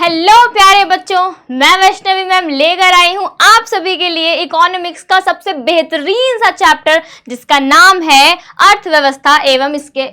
Hello प्यारे बच्चों, मैं वैष्णवी मैम लेकर आई हूं आप सभी के लिए इकोनॉमिक्स का सबसे बेहतरीन सा चैप्टर जिसका नाम है अर्थव्यवस्था एवं इसके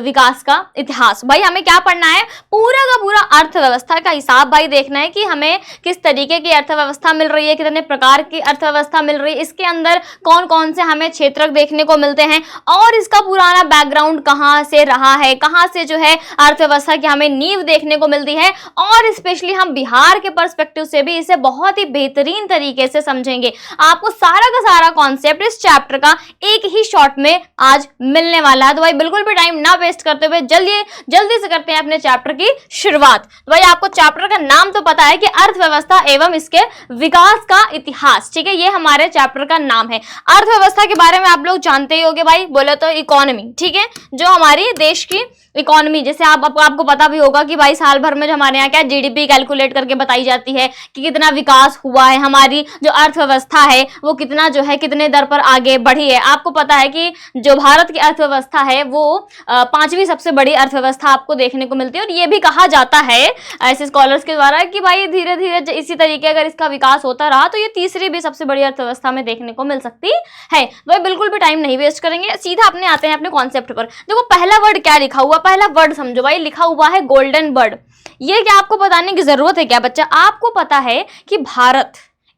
विकास का इतिहास। भाई हमें क्या पढ़ना है? पूरा का पूरा अर्थव्यवस्था का हिसाब भाई देखना है कि हमें किस तरीके की अर्थव्यवस्था मिल रही है, कितने प्रकार की अर्थव्यवस्था मिल रही है, इसके अंदर कौन कौन से हमें क्षेत्र देखने को मिलते हैं और इसका पुराना बैकग्राउंड कहाँ से रहा है, कहाँ से जो है अर्थव्यवस्था की हमें नींव देखने को मिलती है और स्पेशली हम बिहार के पर्सपेक्टिव से भी इसे बहुत ही बेहतरीन तरीके से समझेंगे। आपको सारा का सारा कॉन्सेप्ट इस चैप्टर का एक ही शॉट में आज मिलने वाला है। तो भाई बिल्कुल भी ना वेस्ट करते हुए जल्दी से करते हैं अपने चैप्टर की शुरुआत। तो भाई आपको चैप्टर का नाम तो पता है कि अर्थव्यवस्था एवं इसके विकास का इतिहास, ठीक है, ये हमारे चैप्टर का नाम है। अर्थव्यवस्था के बारे में आप लोग जानते ही होंगे भाई, बोले तो इकोनॉमी, ठीक है, जो हमारी देश की इकोनॉमी, जैसे आपको पता भी होगा कि भाई साल भर में जो हमारे यहाँ क्या जीडीपी कैलकुलेट करके बताई जाती है कि कितना विकास हुआ है, हमारी जो अर्थव्यवस्था है वो कितना जो है कितने दर पर आगे बढ़ी है। आपको पता है कि जो भारत की अर्थव्यवस्था है वो पांचवी सबसे बड़ी अर्थव्यवस्था आपको देखने को मिलती है और ये भी कहा जाता है ऐसे स्कॉलर्स के द्वारा कि भाई धीरे धीरे इसी तरीके अगर इसका विकास होता रहा तो ये तीसरी भी सबसे बड़ी अर्थव्यवस्था में देखने को मिल सकती है। भाई बिल्कुल भी टाइम नहीं वेस्ट करेंगे, सीधा अपने आते हैं अपने कॉन्सेप्ट पर। देखो पहला वर्ड क्या लिखा हुआ, पहला वर्ड समझो भाई, लिखा हुआ है गोल्डन बर्ड। ये क्या आपको बताने की जरूरत है क्या बच्चा? आपको पता है कि भारत,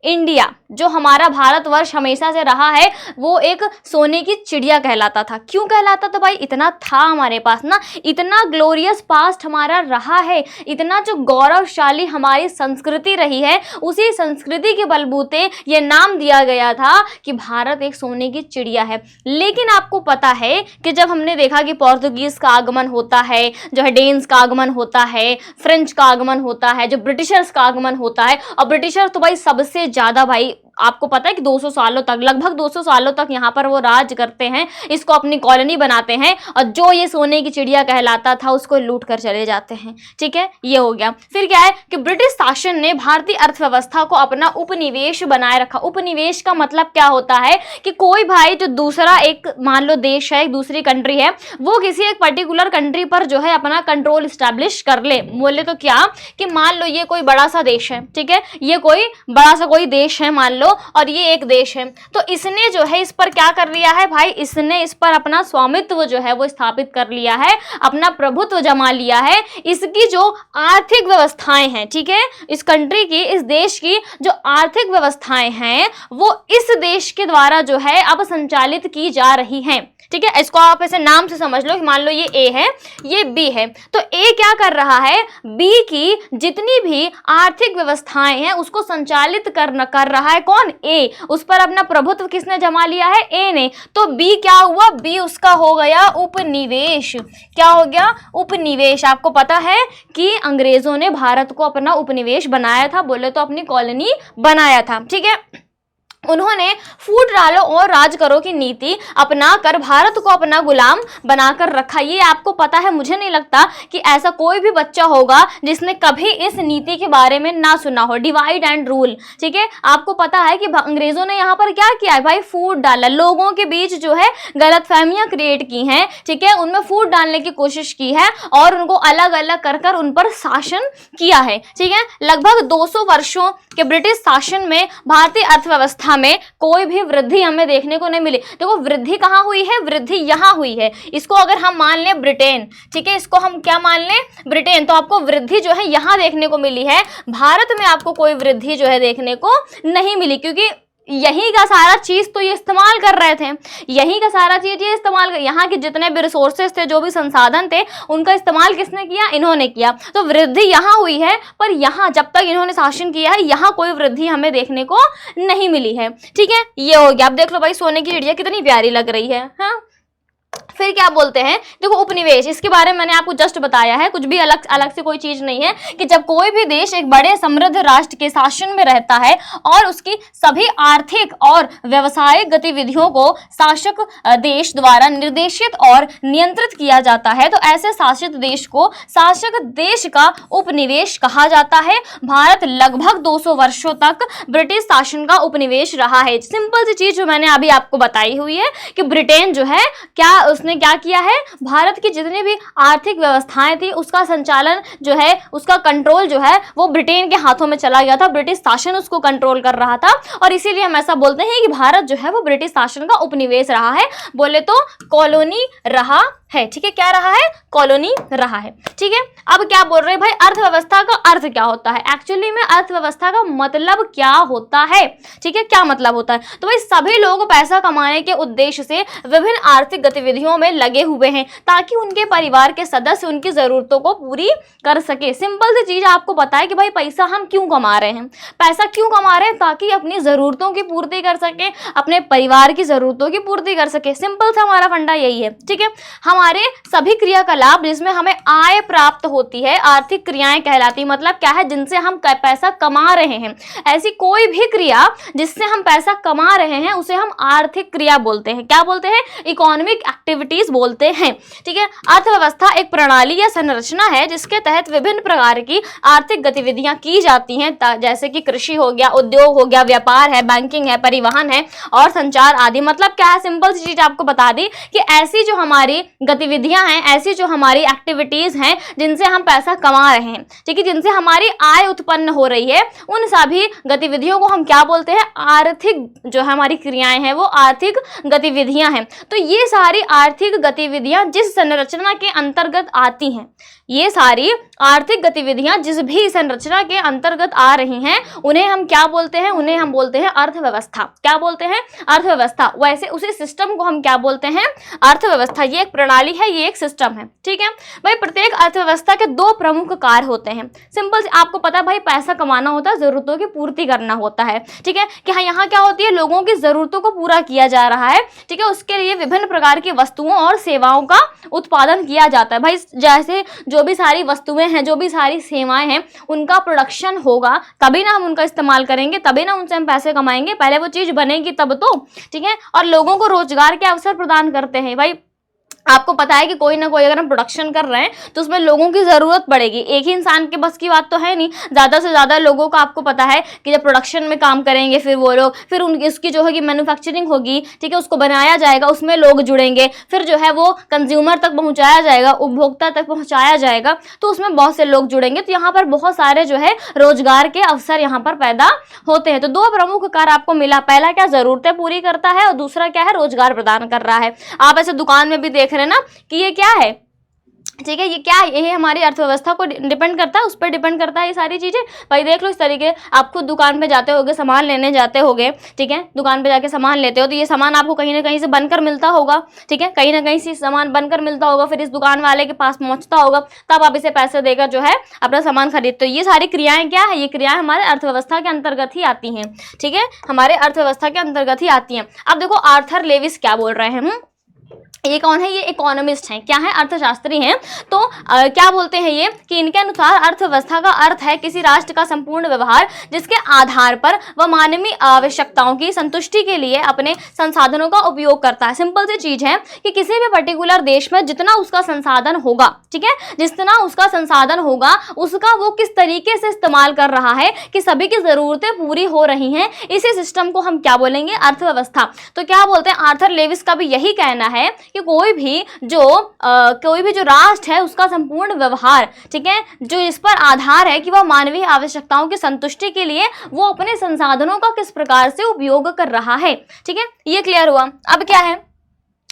इंडिया, जो हमारा भारतवर्ष हमेशा से रहा है वो एक सोने की चिड़िया कहलाता था। क्यों कहलाता था भाई? इतना था हमारे पास ना, इतना ग्लोरियस पास्ट हमारा रहा है, इतना जो गौरवशाली हमारी संस्कृति रही है, उसी संस्कृति के बलबूते ये नाम दिया गया था कि भारत एक सोने की चिड़िया है। लेकिन आपको पता है कि जब हमने देखा कि पोर्तुगीज का आगमन होता है, जो है डेन्स का आगमन होता है, फ्रेंच का आगमन होता है, जो ब्रिटिशर्स का आगमन होता है, और ब्रिटिशर तो भाई सबसे ज्यादा भाई आपको पता है कि 200 सालों तक, लगभग 200 सालों तक यहाँ पर वो राज करते हैं, इसको अपनी कॉलोनी बनाते हैं और जो ये सोने की चिड़िया कहलाता था उसको लूट कर चले जाते हैं। ठीक है, ये हो गया। फिर क्या है कि ब्रिटिश शासन ने भारतीय अर्थव्यवस्था को अपना उपनिवेश बनाए रखा। उपनिवेश का मतलब क्या होता है कि कोई भाई जो दूसरा एक मान लो देश है, एक दूसरी कंट्री है, वो किसी एक पर्टिकुलर कंट्री पर जो है अपना कंट्रोल स्टैब्लिश कर ले। बोले तो क्या कि मान लो ये कोई बड़ा सा देश है, ठीक है, ये कोई बड़ा सा कोई देश है मान लो, और ये एक देश है, तो इसने जो है इस पर क्या कर लिया है भाई, इसने इस पर अपना स्वामित्व जो है वो स्थापित कर लिया है, अपना प्रभुत्व जमा लिया है। इसकी जो आर्थिक व्यवस्थाएं हैं, ठीक है, इस कंट्री की, इस देश की जो आर्थिक व्यवस्थाएं हैं वो इस देश के द्वारा जो है अब संचालित की जा रही हैं। ठीक है, इसको आप ऐसे नाम से समझ लो कि मान लो ये ए है, ये बी है, तो ए क्या कर रहा है, बी की जितनी भी आर्थिक व्यवस्थाएं हैं उसको संचालित कर रहा है कौन? ए। उस पर अपना प्रभुत्व किसने जमा लिया है? ए ने। तो बी क्या हुआ? बी उसका हो गया उपनिवेश। क्या हो गया? उपनिवेश। आपको पता है कि अंग्रेजों ने भारत को अपना उपनिवेश बनाया था, बोले तो अपनी कॉलोनी बनाया था। ठीक है, उन्होंने फूट डालो और राज करो की नीति अपनाकर भारत को अपना गुलाम बनाकर रखा। ये आपको पता है, मुझे नहीं लगता कि ऐसा कोई भी बच्चा होगा जिसने कभी इस नीति के बारे में ना सुना हो, डिवाइड एंड रूल। ठीक है, आपको पता है कि अंग्रेजों ने यहाँ पर क्या किया है भाई, फूट डाला, लोगों के बीच जो है गलतफहमियां क्रिएट की हैं, ठीक है, उनमें फूट डालने की कोशिश की है और उनको अलग अलग कर उन पर शासन किया है। ठीक है, लगभग 200 वर्षों के ब्रिटिश शासन में भारतीय अर्थव्यवस्था में कोई भी वृद्धि हमें देखने को नहीं मिली। देखो वृद्धि कहाँ हुई है? वृद्धि यहाँ हुई है। इसको अगर हम मान लें ब्रिटेन, ठीक है, इसको हम क्या मान लें? ब्रिटेन, तो आपको वृद्धि जो है यहाँ देखने को मिली है। भारत में आपको कोई वृद्धि जो है देखने को नहीं मिली, क्योंकि यही का सारा चीज तो ये इस्तेमाल कर रहे थे, यही का सारा चीज ये इस्तेमाल कर, यहाँ के जितने भी रिसोर्सेज थे, जो भी संसाधन थे, उनका इस्तेमाल किसने किया? इन्होंने किया। तो वृद्धि यहाँ हुई है, पर यहाँ जब तक इन्होंने शासन किया है यहाँ कोई वृद्धि हमें देखने को नहीं मिली है। ठीक है, ये हो गया। अब देख लो भाई सोने की चिड़िया कितनी प्यारी लग रही है। हाँ, फिर क्या बोलते हैं, देखो उपनिवेश, इसके बारे में मैंने आपको जस्ट बताया है, कुछ भी अलग से कोई चीज नहीं है कि जब कोई भी देश एक बड़े समृद्ध राष्ट्र के शासन में रहता है और उसकी सभी आर्थिक और व्यवसायिक गतिविधियों को शासक देश द्वारा निर्देशित और नियंत्रित किया जाता है, तो ऐसे शासित देश को शासक देश का उपनिवेश कहा जाता है। भारत लगभग 200 वर्षों तक ब्रिटिश शासन का उपनिवेश रहा है। सिंपल सी चीज जो मैंने अभी आपको बताई हुई है कि ब्रिटेन जो है क्या उसने क्या किया है, भारत की जितनी भी आर्थिक व्यवस्थाएं थी उसका संचालन जो है, उसका कंट्रोल जो है वो ब्रिटेन के हाथों में चला गया था, ब्रिटिश शासन उसको कंट्रोल कर रहा था। और इसीलिए हम ऐसा बोलते हैं कि भारत जो है वो ब्रिटिश शासन का उपनिवेश रहा है, बोले तो कॉलोनी रहा है। ठीक है, क्या रहा है, कॉलोनी रहा है। ठीक है, अब क्या बोल रहे हैं भाई, अर्थव्यवस्था का अर्थ क्या होता है, एक्चुअली में अर्थव्यवस्था का मतलब क्या होता है। ठीक है, क्या मतलब होता है, तो भाई सभी लोग पैसा कमाने के उद्देश्य से विभिन्न आर्थिक गतिविधियों में लगे हुए हैं ताकि उनके परिवार के सदस्य उनकी जरूरतों को पूरी कर सके। सिंपल सी चीज आपको पता है कि भाई पैसा हम क्यों कमा रहे हैं, पैसा क्यों कमा रहे हैं, ताकि अपनी जरूरतों की पूर्ति कर सके, अपने परिवार की जरूरतों की पूर्ति कर सके। सिंपल सा हमारा फंडा यही है। ठीक है, हमारे सभी क्रियाकलाप जिसमें हमें आय प्राप्त होती है आर्थिक क्रियाएं कहलाती, मतलब क्या है, जिनसे हम पैसा कमा रहे हैं। ऐसी कोई भी क्रिया जिससे हम पैसा कमा रहे हैं उसे हम आर्थिक क्रिया बोलते हैं। क्या बोलते हैं, इकोनॉमिक एक्टिविटीज बोलते हैं। ठीक है, अर्थव्यवस्था एक प्रणाली या संरचना है जिसके तहत विभिन्न प्रकार की आर्थिक गतिविधियां की जाती हैं, जैसे कि कृषि हो गया, उद्योग हो गया, व्यापार है, बैंकिंग है, परिवहन है और संचार आदि। मतलब क्या है, सिंपल सी चीज आपको बता दी कि ऐसी जो हमारी गतिविधियां हैं, ऐसी जो हमारी एक्टिविटीज हैं जिनसे हम पैसा कमा रहे हैं, ठीक है, जिनसे हमारी आय उत्पन्न हो रही है, उन सभी गतिविधियों को हम क्या बोलते हैं, आर्थिक जो हमारी क्रियाएं हैं वो आर्थिक गतिविधियां हैं। तो ये सारी आर्थिक गतिविधियां जिस संरचना के अंतर्गत आती हैं, ये सारी आर्थिक गतिविधियां जिस भी संरचना के अंतर्गत आ रही हैं उन्हें हम क्या बोलते हैं, उन्हें हम बोलते हैं अर्थव्यवस्था। क्या बोलते हैं, अर्थव्यवस्था। वैसे उसी सिस्टम को हम क्या बोलते हैं, अर्थव्यवस्था। ये एक प्रणाली है, ये एक सिस्टम है। ठीक है भाई, प्रत्येक अर्थव्यवस्था के दो प्रमुख कार्य होते हैं। सिंपल से आपको पता है भाई, पैसा कमाना होता है, जरूरतों की पूर्ति करना होता है। ठीक है, कि हाँ यहाँ क्या होती है, लोगों की जरूरतों को पूरा किया जा रहा है। ठीक है, उसके लिए विभिन्न प्रकार की वस्तुओं और सेवाओं का उत्पादन किया जाता है। भाई जैसे जो भी सारी वस्तुएं हैं, जो भी सारी सेवाएं हैं, उनका प्रोडक्शन होगा तभी ना हम उनका इस्तेमाल करेंगे, तभी ना उनसे हम पैसे कमाएंगे। पहले वो चीज बनेगी तब तो। ठीक है, और लोगों को रोजगार के अवसर प्रदान करते हैं। भाई आपको पता है कि कोई ना कोई अगर हम प्रोडक्शन कर रहे हैं तो उसमें लोगों की जरूरत पड़ेगी। एक ही इंसान के बस की बात तो है नहीं, ज्यादा से ज्यादा लोगों का आपको पता है कि जब प्रोडक्शन में काम करेंगे फिर वो लोग, फिर उनकी उसकी जो है कि मैन्युफैक्चरिंग होगी। ठीक है, उसको बनाया जाएगा, उसमें लोग जुड़ेंगे, फिर जो है वो कंज्यूमर तक पहुंचाया जाएगा, उपभोक्ता तक पहुंचाया जाएगा, तो उसमें बहुत से लोग जुड़ेंगे। तो यहाँ पर बहुत सारे जो है रोजगार के अवसर यहाँ पर पैदा होते हैं। तो दो प्रमुख कार्य आपको मिला, पहला क्या, जरूरतें पूरी करता है, और दूसरा क्या है, रोजगार प्रदान कर रहा है। आप ऐसे दुकान में भी देख रहे हैं ना कि ये क्या है। ठीक है, ये क्या है, ये हमारी अर्थव्यवस्था को डिपेंड करता है, उस पर डिपेंड करता है ये सारी चीजें। भाई देख लो, इस तरीके आप खुद दुकान पे जाते होगे, सामान लेने जाते होगे। ठीक है, दुकान पे जाके सामान लेते हो तो ये सामान आपको कहीं ना कहीं से बनकर मिलता होगा। ठीक है, कहीं ना कहीं से सामान बनकर मिलता होगा, फिर इस दुकान वाले के पास पहुंचता होगा, तब आप इसे पैसे देकर जो है अपना सामान खरीदते हो। ये सारी क्रियाएं क्या है, ये क्रियाएं हमारे अर्थव्यवस्था के अंतर्गत ही आती हैं। ठीक है, हमारे अर्थव्यवस्था के अंतर्गत ही आती हैं। अब देखो आर्थर लेविस क्या बोल रहे हैं, ये कौन है, ये इकोनॉमिस्ट हैं, क्या है, अर्थशास्त्री हैं। तो क्या बोलते हैं ये कि इनके अनुसार अर्थव्यवस्था का अर्थ है किसी राष्ट्र का संपूर्ण व्यवहार जिसके आधार पर वह मानवीय आवश्यकताओं की संतुष्टि के लिए अपने संसाधनों का उपयोग करता है। सिंपल सी चीज है कि किसी भी पर्टिकुलर देश में जितना उसका संसाधन होगा, ठीक है, जितना उसका संसाधन होगा उसका वो किस तरीके से इस्तेमाल कर रहा है कि सभी की जरूरतें पूरी हो रही हैं, इसी सिस्टम को हम क्या बोलेंगे, अर्थव्यवस्था। तो क्या बोलते हैं, आर्थर लेविस का भी यही कहना है कि कोई भी जो राष्ट्र है उसका संपूर्ण व्यवहार, ठीक है, जो इस पर आधार है कि वह मानवीय आवश्यकताओं की संतुष्टि के लिए वो अपने संसाधनों का किस प्रकार से उपयोग कर रहा है। ठीक है, ये क्लियर हुआ। अब क्या है,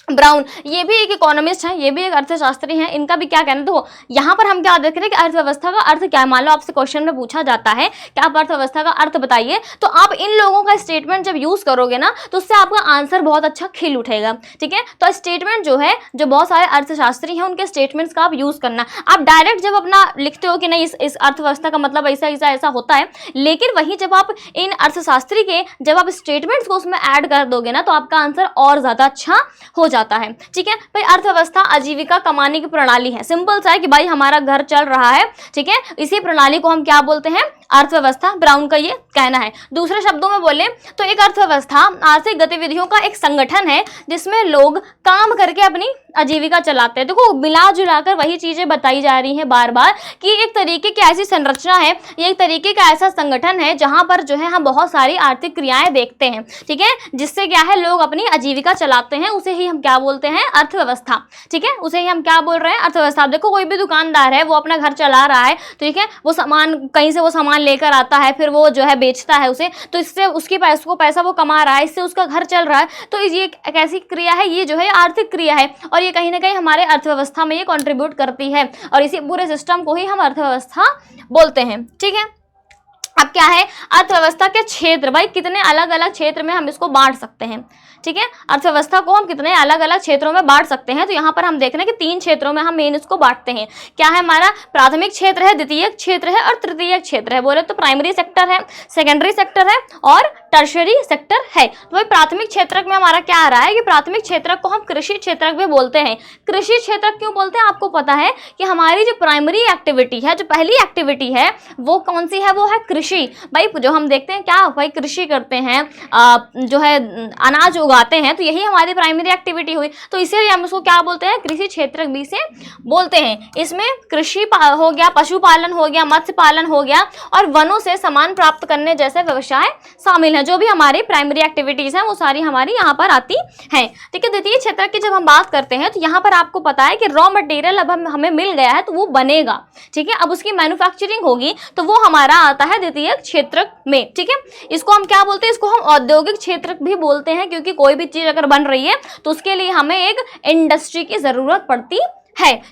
ब्राउन, ये भी एक इकोनॉमिस्ट है, ये भी एक अर्थशास्त्री हैं, इनका भी क्या कहना है। तो यहाँ पर हम क्या देख रहे हैं कि अर्थव्यवस्था का अर्थ क्या है। मान लो आपसे क्वेश्चन में पूछा जाता है कि आप अर्थव्यवस्था का अर्थ बताइए, तो आप इन लोगों का स्टेटमेंट जब यूज करोगे ना तो उससे आपका आंसर बहुत अच्छा खिल उठेगा। ठीक है, तो स्टेटमेंट जो है, जो बहुत सारे अर्थशास्त्री हैं उनके स्टेटमेंट्स का आप यूज करना। आप डायरेक्ट जब अपना लिखते हो कि नहीं इस अर्थव्यवस्था का मतलब ऐसा ऐसा ऐसा होता है, लेकिन वहीं जब आप इन अर्थशास्त्री के जब आप स्टेटमेंट्स को उसमें ऐड कर दोगे ना तो आपका आंसर और ज्यादा अच्छा हो जाता है। ठीक है भाई, अर्थव्यवस्था आजीविका कमाने की प्रणाली है। सिंपल सा है कि भाई हमारा घर चल रहा है, ठीक है, इसी प्रणाली को हम क्या बोलते हैं, अर्थव्यवस्था। ब्राउन का ये कहना है। दूसरे शब्दों में बोले तो एक अर्थव्यवस्था आर्थिक गतिविधियों का एक संगठन है जिसमें लोग काम करके अपनी आजीविका चलाते हैं। देखो मिला जुलाकर वही चीजें बताई जा रही हैं बार बार कि एक तरीके की ऐसी संरचना है, ये एक तरीके का ऐसा संगठन है जहां पर जो है हम बहुत सारी आर्थिक क्रियाएं देखते हैं। ठीक है, जिससे क्या है लोग अपनी आजीविका चलाते हैं, उसे ही हम क्या बोलते हैं, अर्थव्यवस्था। ठीक है, उसे ही हम क्या बोल रहे हैं, अर्थव्यवस्था। देखो कोई भी दुकानदार है वो अपना घर चला रहा है, ठीक है, वो सामान कहीं से वो सामान लेकर आता है, फिर वो जो है बेचता है उसे, तो इससे उसकी पैसा वो कमा रहा है, इससे उसका घर चल रहा है। तो ये एक ऐसी क्रिया है, ये जो है आर्थिक क्रिया है, और ये कहीं ना कहीं हमारे अर्थव्यवस्था में ये कंट्रीब्यूट करती है, और इसी पूरे सिस्टम को ही हम अर्थव्यवस्था बोलते हैं। ठीक है, अब क्या है, अर्थव्यवस्था के क्षेत्र, भाई कितने अलग अलग क्षेत्र में हम इसको बांट सकते हैं। ठीक है, अर्थव्यवस्था को हम कितने अलग अलग क्षेत्रों में बांट सकते हैं, तो यहाँ पर हम देख रहे हैं कि 3 क्षेत्रों में हम मेन इसको बांटते हैं। क्या है हमारा, प्राथमिक क्षेत्र है, द्वितीयक क्षेत्र है और तृतीयक क्षेत्र है। बोले तो प्राइमरी सेक्टर है, सेकेंडरी सेक्टर है और टर्शरी सेक्टर है। तो भाई प्राथमिक क्षेत्रक में हमारा क्या आ रहा है कि प्राथमिक क्षेत्रक को हम कृषि क्षेत्रक भी बोलते हैं। कृषि क्षेत्रक क्यों बोलते हैं, आपको पता है कि हमारी जो प्राइमरी एक्टिविटी है, जो पहली एक्टिविटी है वो कौन सी है, वो है कृषि। भाई जो हम देखते हैं क्या, भाई कृषि करते हैं, जो है अनाज उगाते हैं, तो यही हमारी प्राइमरी एक्टिविटी हुई, तो इसीलिए हम उसको क्या बोलते हैं, कृषि क्षेत्रक भी से बोलते हैं। इसमें कृषि हो गया, पशुपालन हो गया, मत्स्य पालन हो गया और वनों से सामान प्राप्त करने जैसे व्यवसाय शामिल हैं। जो भी हमारी प्राइमरी एक्टिविटीज हैं वो सारी हमारी यहाँ पर आती हैं। ठीक है, द्वितीय क्षेत्र की जब हम बात करते हैं तो यहाँ पर आपको पता है कि रॉ मटेरियल अब हमें मिल गया है तो वो बनेगा। ठीक है, अब उसकी मैन्युफैक्चरिंग होगी तो वो हमारा आता है द्वितीय क्षेत्र में। ठीक है, इसको हम क्या बोलते हैं, इसको हम औद्योगिक क्षेत्र भी बोलते हैं, क्योंकि कोई भी चीज अगर बन रही है तो उसके लिए हमें एक इंडस्ट्री की जरूरत पड़ती है।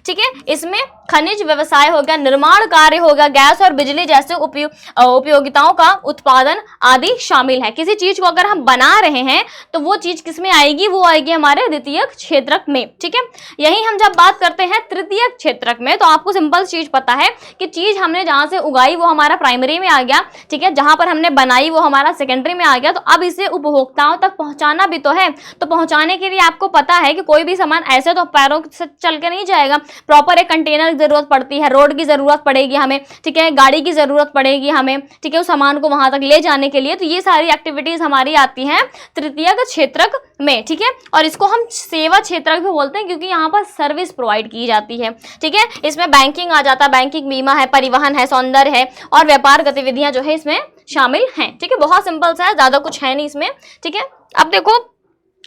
ठीक है, इसमें खनिज व्यवसाय हो गया, निर्माण कार्य हो गया, गैस और बिजली जैसे उपयोगिताओं का उत्पादन आदि शामिल है। किसी चीज को अगर हम बना रहे हैं तो वो चीज किसमें आएगी, वो आएगी हमारे द्वितीय क्षेत्रक में। ठीक है, यही हम जब बात करते हैं तृतीय क्षेत्रक में, तो आपको सिंपल चीज पता है कि चीज हमने जहां से उगाई वो हमारा प्राइमरी में आ गया। ठीक है, जहां पर हमने बनाई वो हमारा सेकेंडरी में आ गया। तो अब इसे उपभोक्ताओं तक पहुंचाना भी तो है, तो पहुंचाने के लिए आपको पता है कि कोई भी सामान ऐसे तो पैरों से चल के नहीं जाएगा, प्रॉपर एक कंटेनर जरूरत पड़ती है, रोड की जरूरत पड़ेगी हमें, ठीक है, गाड़ी की जरूरत पड़ेगी हमें, ठीक है, उस सामान को वहां तक ले जाने के लिए। तो ये सारी एक्टिविटीज हमारी आती हैं तृतीय क्षेत्रक में। ठीक है, और इसको हम सेवा क्षेत्रक भी बोलते हैं, क्योंकि यहाँ पर सर्विस प्रोवाइड की जाती है। ठीक है, इसमें बैंकिंग आ जाता है, बैंकिंग, बीमा है, परिवहन है, सौंदर्य है और व्यापार गतिविधियां जो है इसमें शामिल हैं। ठीक है, बहुत सिंपल सा है, ज्यादा कुछ है नहीं इसमें। ठीक है, अब देखो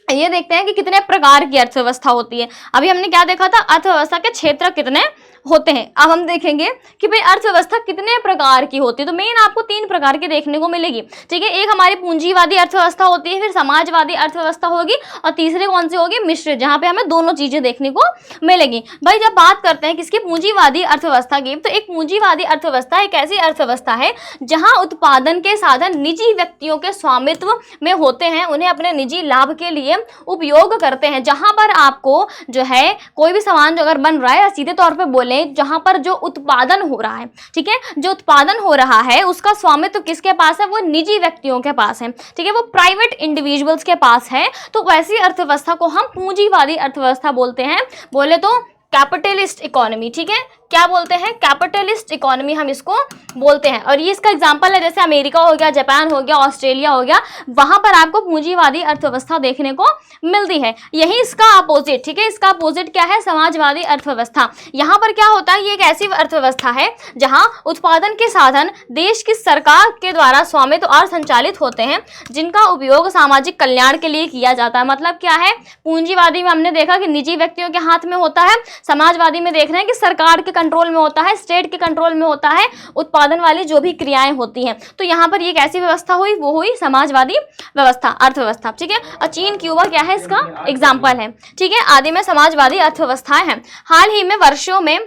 ये देखते हैं कि कितने प्रकार की अर्थव्यवस्था होती है। अभी हमने क्या देखा था, अर्थव्यवस्था के क्षेत्र कितने होते हैं। अब हम देखेंगे कि भाई अर्थव्यवस्था कितने प्रकार की होती है। तो मेन आपको 3 प्रकार की देखने को मिलेगी। ठीक है, एक हमारी पूंजीवादी अर्थव्यवस्था होती है, फिर समाजवादी अर्थव्यवस्था होगी और तीसरी कौन सी होगी, मिश्रित, जहां पे हमें दोनों चीजें देखने को मिलेगी। भाई जब बात करते हैं किसकी, पूंजीवादी अर्थव्यवस्था की, तो एक पूंजीवादी अर्थव्यवस्था एक ऐसी अर्थव्यवस्था है जहां उत्पादन के साधन निजी व्यक्तियों के स्वामित्व में होते हैं, उन्हें अपने निजी लाभ के लिए उपयोग करते हैं। जहां पर आपको जो है कोई भी सामान जो अगर बन रहा है, सीधे तौर पे बोले जहां पर जो उत्पादन हो रहा है, ठीक है, जो उत्पादन हो रहा है उसका स्वामित्व किसके पास है, वो निजी व्यक्तियों के पास है। ठीक है, वो प्राइवेट इंडिविजुअल्स के पास है। तो वैसी अर्थव्यवस्था को हम पूंजीवादी अर्थव्यवस्था बोलते हैं। बोले तो कैपिटलिस्ट इकोनॉमी। ठीक है, क्या बोलते हैं, कैपिटलिस्ट इकोनॉमी हम इसको बोलते हैं। और ये इसका एग्जांपल है, जैसे अमेरिका हो गया, जापान हो गया, ऑस्ट्रेलिया हो गया, वहां पर आपको पूंजीवादी अर्थव्यवस्था देखने को मिलती है। यही इसका अपोजिट, ठीक है, इसका अपोजिट क्या है, समाजवादी अर्थव्यवस्था। यहाँ पर क्या होता है, ये एक ऐसी अर्थव्यवस्था है जहाँ उत्पादन के साधन देश की सरकार के द्वारा स्वामित्व और संचालित होते हैं, जिनका उपयोग सामाजिक कल्याण के लिए किया जाता है। मतलब क्या है, पूंजीवादी में हमने देखा कि निजी व्यक्तियों के हाथ में होता है, समाजवादी में देख रहे हैं कि सरकार के कंट्रोल में होता है, स्टेट के कंट्रोल में होता है, उत्पादन वाली जो भी क्रियाएं होती हैं। तो यहाँ पर ये कैसी व्यवस्था हुई, वो हुई समाजवादी व्यवस्था, अर्थव्यवस्था। ठीक है, और चीन, क्यूबा क्या है, इसका एग्जाम्पल है। ठीक है, आदि में समाजवादी अर्थव्यवस्थाएं हैं। हाल ही में वर्षों में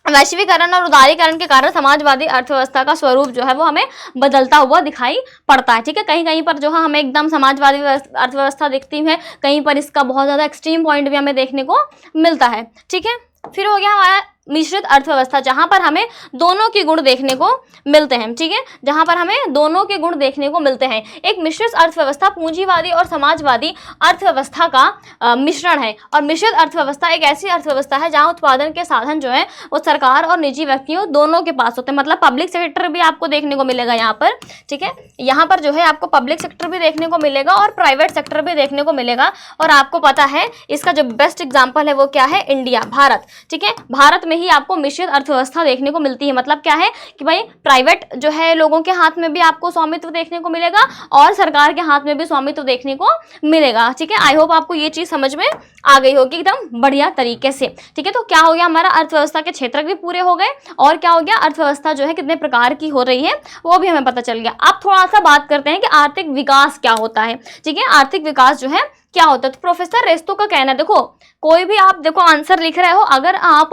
वैश्वीकरण और उदारीकरण के कारण समाजवादी अर्थव्यवस्था का स्वरूप जो है वो हमें बदलता हुआ दिखाई पड़ता है। ठीक है, कहीं कहीं पर जो है हमें एकदम समाजवादी अर्थव्यवस्था दिखती है, कहीं पर इसका बहुत ज़्यादा एक्सट्रीम पॉइंट भी हमें देखने को मिलता है। ठीक है, फिर हो गया हमारा मिश्रित अर्थव्यवस्था, जहां पर हमें दोनों के गुण देखने को मिलते हैं। ठीक है, जहां पर हमें दोनों के गुण देखने को मिलते हैं। एक मिश्रित अर्थव्यवस्था पूंजीवादी और समाजवादी अर्थव्यवस्था का मिश्रण है। और मिश्रित अर्थव्यवस्था एक ऐसी अर्थव्यवस्था है जहां उत्पादन के साधन जो है वो सरकार और निजी व्यक्तियों दोनों के पास होते हैं। मतलब पब्लिक सेक्टर भी आपको देखने को मिलेगा यहाँ पर। ठीक है, यहाँ पर जो है आपको पब्लिक सेक्टर भी देखने को मिलेगा और प्राइवेट सेक्टर भी देखने को मिलेगा। और आपको पता है इसका जो बेस्ट एग्जाम्पल है वो क्या है, इंडिया, भारत। ठीक है, भारत में ही आपको मिश्रित अर्थव्यवस्था देखने को मिलती है। मतलब क्या है कि भाई प्राइवेट जो है लोगों के हाथ में भी आपको स्वामित्व देखने को मिलेगा और सरकार के हाथ में भी स्वामित्व देखने को मिलेगा। ठीक है, आई होप आपको ये चीज समझ में आ गई होगी एकदम बढ़िया तरीके से। ठीक है, तो क्या हो गया, हमारा अर्थव्यवस्था के क्षेत्र भी पूरे हो गए और क्या हो गया, अर्थव्यवस्था जो है कितने प्रकार की हो रही है वो भी हमें पता चल गया। अब थोड़ा सा बात करते हैं कि आर्थिक विकास क्या होता है। ठीक है, आर्थिक विकास जो है क्या होता है। तो प्रोफेसर रेस्तों का कहना है, देखो कोई भी आप देखो आंसर लिख रहे हो, अगर आप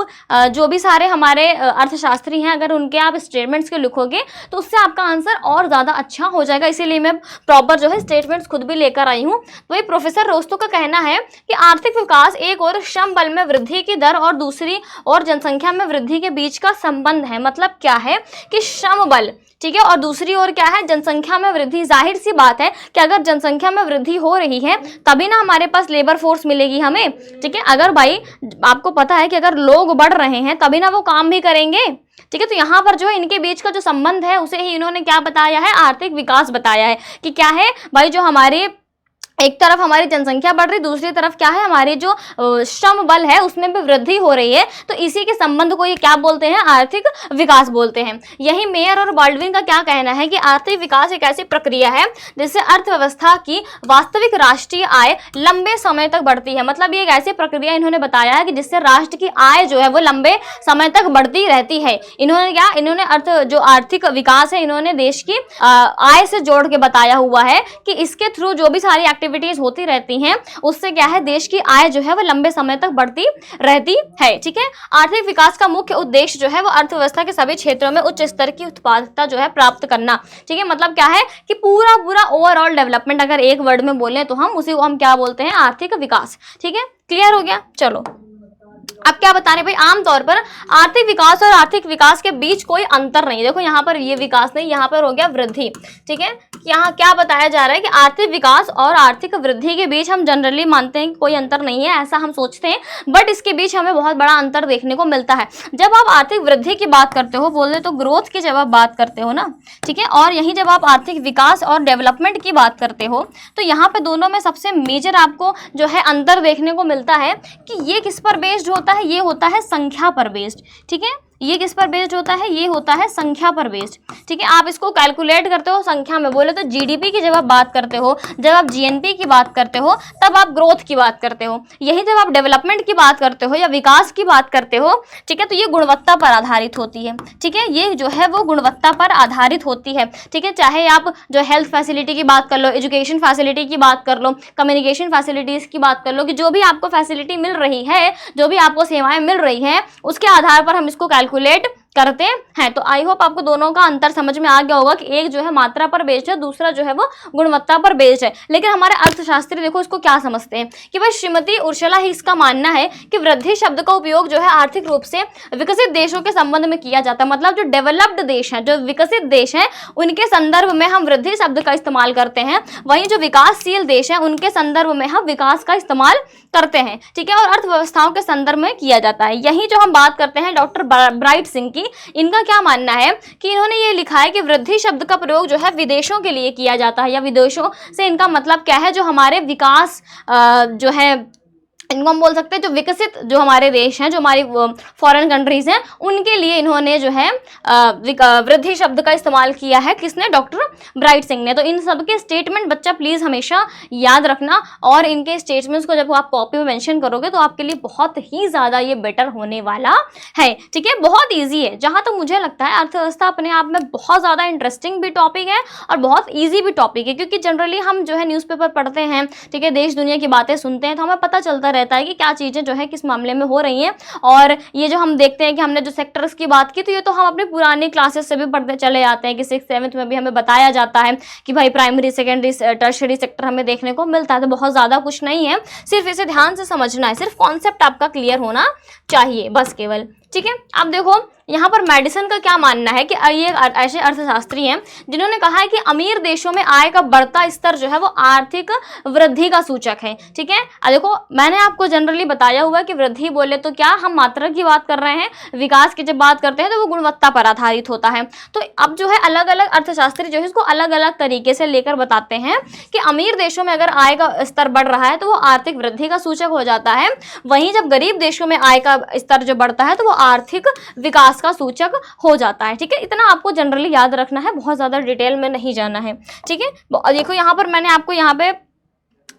जो भी सारे हमारे अर्थशास्त्री हैं अगर उनके आप स्टेटमेंट्स के लिखोगे तो उससे आपका आंसर और ज़्यादा अच्छा हो जाएगा। इसीलिए मैं प्रॉपर जो है स्टेटमेंट्स खुद भी लेकर आई हूँ। तो ये प्रोफेसर रेस्तों का कहना है कि आर्थिक विकास एक और श्रम बल में वृद्धि की दर और दूसरी और जनसंख्या में वृद्धि के बीच का संबंध है। मतलब क्या है कि श्रम बल, ठीक है, और दूसरी ओर क्या है, जनसंख्या में वृद्धि। जाहिर सी बात है कि अगर जनसंख्या में वृद्धि हो रही है तभी ना हमारे पास लेबर फोर्स मिलेगी हमें। ठीक है, अगर भाई आपको पता है कि अगर लोग बढ़ रहे हैं तभी ना वो काम भी करेंगे। ठीक है, तो यहाँ पर जो है इनके बीच का जो संबंध है उसे ही इन्होंने क्या बताया है, आर्थिक विकास बताया है। कि क्या है भाई, जो हमारे एक तरफ हमारी जनसंख्या बढ़ रही, दूसरी तरफ क्या है, हमारी जो श्रम बल है उसमें भी वृद्धि हो रही है। तो इसी के संबंध को ये क्या बोलते हैं, आर्थिक विकास बोलते हैं। यही मेयर और बाल्डविन का क्या कहना है कि आर्थिक विकास एक ऐसी प्रक्रिया है जिससे अर्थव्यवस्था की वास्तविक राष्ट्रीय आय लंबे समय तक बढ़ती है। मतलब ये एक ऐसी प्रक्रिया इन्होंने बताया है कि जिससे राष्ट्र की आय जो है वो लंबे समय तक बढ़ती रहती है। इन्होंने जो आर्थिक विकास है इन्होंने देश की आय से जोड़ के बताया हुआ है कि इसके थ्रू जो भी सारी एक्टिविटीज होती रहती हैं उससे क्या है, देश की आय जो है वो लंबे समय तक बढ़ती रहती है। ठीक है, आर्थिक विकास का मुख्य उद्देश्य जो है वो अर्थव्यवस्था के सभी क्षेत्रों में उच्च स्तर की उत्पादकता जो है प्राप्त करना। ठीक है, मतलब क्या है कि पूरा ओवरऑल डेवलपमेंट, अगर एक वर्ड में बोले तो हम उसी को हम क्या बोलते हैं, आर्थिक विकास। ठीक है, क्लियर हो गया। चलो अब क्या बता रहे भाई, आमतौर पर आर्थिक विकास और आर्थिक विकास के बीच कोई अंतर नहीं। देखो यहाँ पर ये विकास नहीं, यहाँ पर हो गया वृद्धि। ठीक है, यहाँ क्या बताया जा रहा है कि आर्थिक विकास और आर्थिक वृद्धि के बीच हम जनरली मानते हैं कि कोई अंतर नहीं है, ऐसा हम सोचते हैं, बट इसके बीच हमें बहुत बड़ा अंतर देखने को मिलता है। जब आप आर्थिक वृद्धि की बात करते हो, बोले तो ग्रोथ की जब आप बात करते हो ना, ठीक है, और यहीं जब आप आर्थिक विकास और डेवलपमेंट की बात करते हो तो यहाँ पे दोनों में सबसे मेजर आपको जो है अंतर देखने को मिलता है कि ये किस पर बेस्ड होता है, ये होता है संख्या पर बेस्ड। ठीक है, ये किस पर बेस्ड होता है, ये होता है संख्या पर बेस्ड। ठीक है, आप इसको कैलकुलेट करते हो संख्या में, बोले तो जीडीपी की जब आप बात करते हो, जब आप जीएनपी की बात करते हो तब आप ग्रोथ की बात करते हो। यही जब आप डेवलपमेंट की बात करते हो या विकास की बात करते हो, ठीक है, तो ये गुणवत्ता पर आधारित होती है। ठीक है, ये जो है वो गुणवत्ता पर आधारित होती है। ठीक है, चाहे आप जो हेल्थ फैसिलिटी की बात कर लो, एजुकेशन फैसिलिटी की बात कर लो, कम्युनिकेशन फैसिलिटीज की बात कर लो, कि जो भी आपको फैसिलिटी मिल रही है, जो भी आपको सेवाएं मिल रही हैं, उसके आधार पर हम इसको कैलकुलेट करते हैं। तो आई होप आपको दोनों का अंतर समझ में आ गया होगा कि एक जो है मात्रा पर बेस्ड है, दूसरा जो है वो गुणवत्ता पर बेस्ड है। लेकिन हमारे अर्थशास्त्री देखो इसको क्या समझते हैं कि भाई श्रीमती उर्सुला हिक्स का मानना है कि वृद्धि शब्द का उपयोग जो है आर्थिक रूप से विकसित देशों के संबंध में किया जाता है। मतलब जो डेवलप्ड देश हैं, जो विकसित देश हैं, उनके संदर्भ में हम वृद्धि शब्द का इस्तेमाल करते हैं। वहीं जो विकासशील देश हैं उनके संदर्भ में हम विकास का इस्तेमाल करते हैं। ठीक है, और अर्थव्यवस्थाओं के संदर्भ में किया जाता है। यही जो हम बात करते हैं डॉक्टर ब्राइट सिंह की, इनका क्या मानना है कि इन्होंने ये लिखा है कि वृद्धि शब्द का प्रयोग जो है विदेशों के लिए किया जाता है, या विदेशों से इनका मतलब क्या है, जो हमारे विकास जो है इनको हम बोल सकते हैं जो विकसित जो हमारे देश हैं, जो हमारी फॉरेन कंट्रीज हैं, उनके लिए इन्होंने जो है वृद्धि शब्द का इस्तेमाल किया है। किसने? डॉक्टर ब्राइट सिंह ने। तो इन सब के स्टेटमेंट बच्चा प्लीज हमेशा याद रखना, और इनके स्टेटमेंट्स को जब आप कॉपी में मेंशन करोगे तो आपके लिए बहुत ही ज्यादा ये बेटर होने वाला है। ठीक है, बहुत ईजी है। जहां तक मुझे लगता है अर्थव्यवस्था अपने आप में बहुत ज्यादा इंटरेस्टिंग भी टॉपिक है और बहुत ईजी भी टॉपिक है, क्योंकि जनरली हम जो है न्यूज़पेपर पढ़ते हैं, ठीक है, देश दुनिया की बातें सुनते हैं, तो हमें पता चलता रहता है कि क्या चीजें जो है किस मामले में हो रही हैं। और ये जो हम देखते हैं कि हमने जो सेक्टर्स की बात की, तो ये तो हम अपनी पुरानी क्लासेस से भी पढ़ते चले आते हैं कि 6th 7th में भी हमें बताया जाता है कि भाई प्राइमरी, सेकेंडरी, टर्शरी सेक्टर हमें देखने को मिलता है। तो बहुत ज्यादा कुछ नहीं है, सिर्फ इसे ध्यान से समझना है, सिर्फ कॉन्सेप्ट आपका क्लियर होना चाहिए बस केवल। ठीक है, अब देखो यहाँ पर मेडिसन का क्या मानना है कि ये ऐसे अर्थशास्त्री हैं जिन्होंने कहा है कि अमीर देशों में आय का बढ़ता स्तर जो है वो आर्थिक वृद्धि का सूचक है। ठीक है, देखो मैंने आपको जनरली बताया हुआ है कि वृद्धि बोले तो क्या हम मात्रा की बात कर रहे हैं, विकास की जब बात करते हैं तो वो गुणवत्ता पर आधारित होता है। तो अब जो है अलग अलग अर्थशास्त्री जो है इसको अलग अलग तरीके से लेकर बताते हैं कि अमीर देशों में अगर आय का स्तर बढ़ रहा है तो वो आर्थिक वृद्धि का सूचक हो जाता है, वहीं जब गरीब देशों में आय का स्तर जो बढ़ता है तो वो आर्थिक विकास का सूचक हो जाता है। ठीक है, इतना आपको जनरली याद रखना है, बहुत ज़्यादा डिटेल में नहीं जाना है। ठीक है, देखो यहाँ पर मैंने आपको यहाँ पे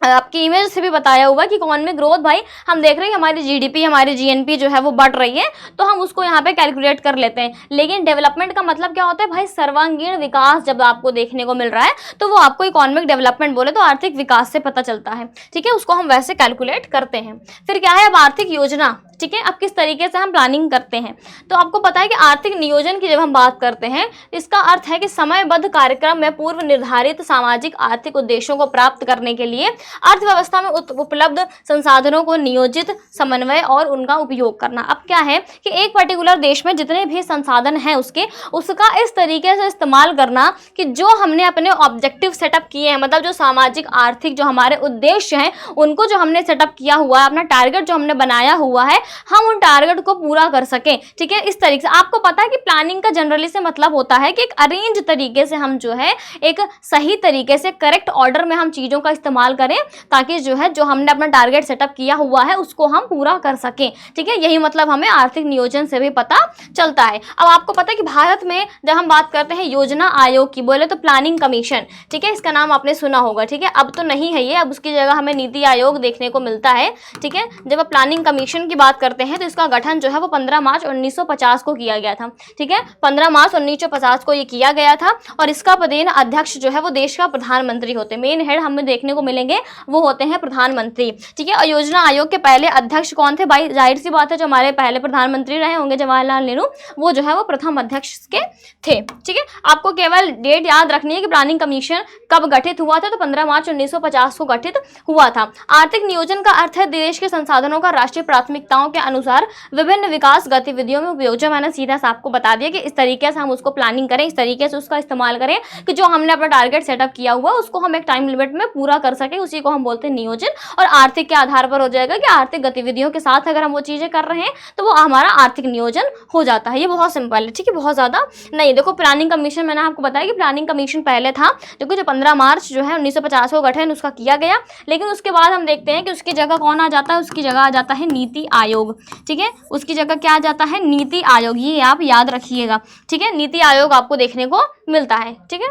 आपकी इमेज से भी बताया हुआ कि इकोनॉमिक ग्रोथ भाई हम देख रहे हैं हमारी जीडीपी, हमारी जीएनपी जो है वो बढ़ रही है, तो हम उसको यहाँ पे कैलकुलेट कर लेते हैं। लेकिन डेवलपमेंट का मतलब क्या होता है भाई? सर्वांगीण विकास जब आपको देखने को मिल रहा है तो वो आपको इकोनॉमिक डेवलपमेंट बोले तो आर्थिक विकास से पता चलता है। ठीक है, उसको हम वैसे कैलकुलेट करते हैं। फिर क्या है, अब आर्थिक योजना। ठीक है, अब किस तरीके से हम प्लानिंग करते हैं, तो आपको पता है कि आर्थिक नियोजन की जब हम बात करते हैं, इसका अर्थ है कि समयबद्ध कार्यक्रम में पूर्व निर्धारित सामाजिक आर्थिक उद्देश्यों को प्राप्त करने के लिए अर्थव्यवस्था में उपलब्ध संसाधनों को नियोजित, समन्वय और उनका उपयोग करना। अब क्या है कि एक पर्टिकुलर देश में जितने भी संसाधन हैं उसका इस तरीके से इस्तेमाल करना कि जो हमने अपने ऑब्जेक्टिव सेटअप किए हैं, मतलब जो सामाजिक आर्थिक जो हमारे उद्देश्य हैं उनको जो हमने सेटअप किया हुआ है, अपना टारगेट जो हमने बनाया हुआ है, हम उन टारगेट को पूरा कर सकें। ठीक है, इस तरीके से आपको पता है कि प्लानिंग का जनरली से मतलब होता है कि एक अरेंज तरीके से हम जो है एक सही तरीके से करेक्ट ऑर्डर में हम चीज़ों का इस्तेमाल करें, ताकि जो है जो हमने अपना टारगेट सेटअप किया हुआ है उसको हम पूरा कर सकें। ठीक है, यही मतलब हमें आर्थिक नियोजन से भी पता चलता है। अब आपको पता है कि भारत में जब हम बात करते हैं योजना आयोग की, बोले तो प्लानिंग कमीशन। ठीक है, इसका नाम आपने सुना होगा। ठीक है, अब तो नहीं है ये, अब उसकी जगह हमें नीति आयोग देखने को मिलता है। ठीक है, जब आप प्लानिंग कमीशन की बात करते हैं तो इसका गठन जो है वो 15 मार्च 1950 को किया गया था। ठीक है, 15 मार्च 1950 को ये किया गया था और इसका पदेन अध्यक्ष जो है वो देश का प्रधानमंत्री होते हैं। मेन हेड हमें देखने को मिलेंगे वो होते हैं प्रधानमंत्री। ठीक है, योजना आयोग के पहले अध्यक्ष कौन थे भाई? जाहिर सी बात है जो हमारे पहले प्रधानमंत्री रहे होंगे जवाहरलाल नेहरू, वो जो है वो प्रथम अध्यक्ष के थे। ठीक है, आपको केवल डेट याद रखनी है कि प्लानिंग कमीशन कब गठित हुआ था, तो 15 मार्च 1950 को गठित हुआ था। आर्थिक नियोजन का अर्थ है देश के संसाधनों का राष्ट्रीय प्राथमिकताओं के अनुसार विभिन्न विकास गतिविधियों में उपयोग। जो मैंने सीधा सा आपको बता दिया कि इस तरीके से हम उसको प्लानिंग करें, इस तरीके से उसका इस्तेमाल करें कि जो हमने अपना टारगेट सेटअप किया हुआ उसको हम एक टाइम लिमिट में पूरा कर सके, उसी को हम बोलते हैं नियोजन। और आर्थिक के आधार पर हो जाएगा कि आर्थिक गतिविधियों के साथ अगर हम वो चीजें कर रहे हैं तो वो हमारा आर्थिक नियोजन हो जाता है। ये बहुत सिंपल है। ठीक है, बहुत ज्यादा नहीं। देखो प्लानिंग कमीशन मैंने आपको बताया कि प्लानिंग कमीशन पहले था, जो 15 मार्च जो है 1950 को गठन उसका किया गया, लेकिन उसके बाद हम देखते हैं कि उसकी जगह कौन आ जाता है? उसकी जगह आ जाता है नीति आयोग। ठीक है, उसकी जगह क्या आ जाता है? नीति आयोग। ये आप याद रखिएगा। ठीक है, नीति आयोग आपको देखने को मिलता है। ठीक है,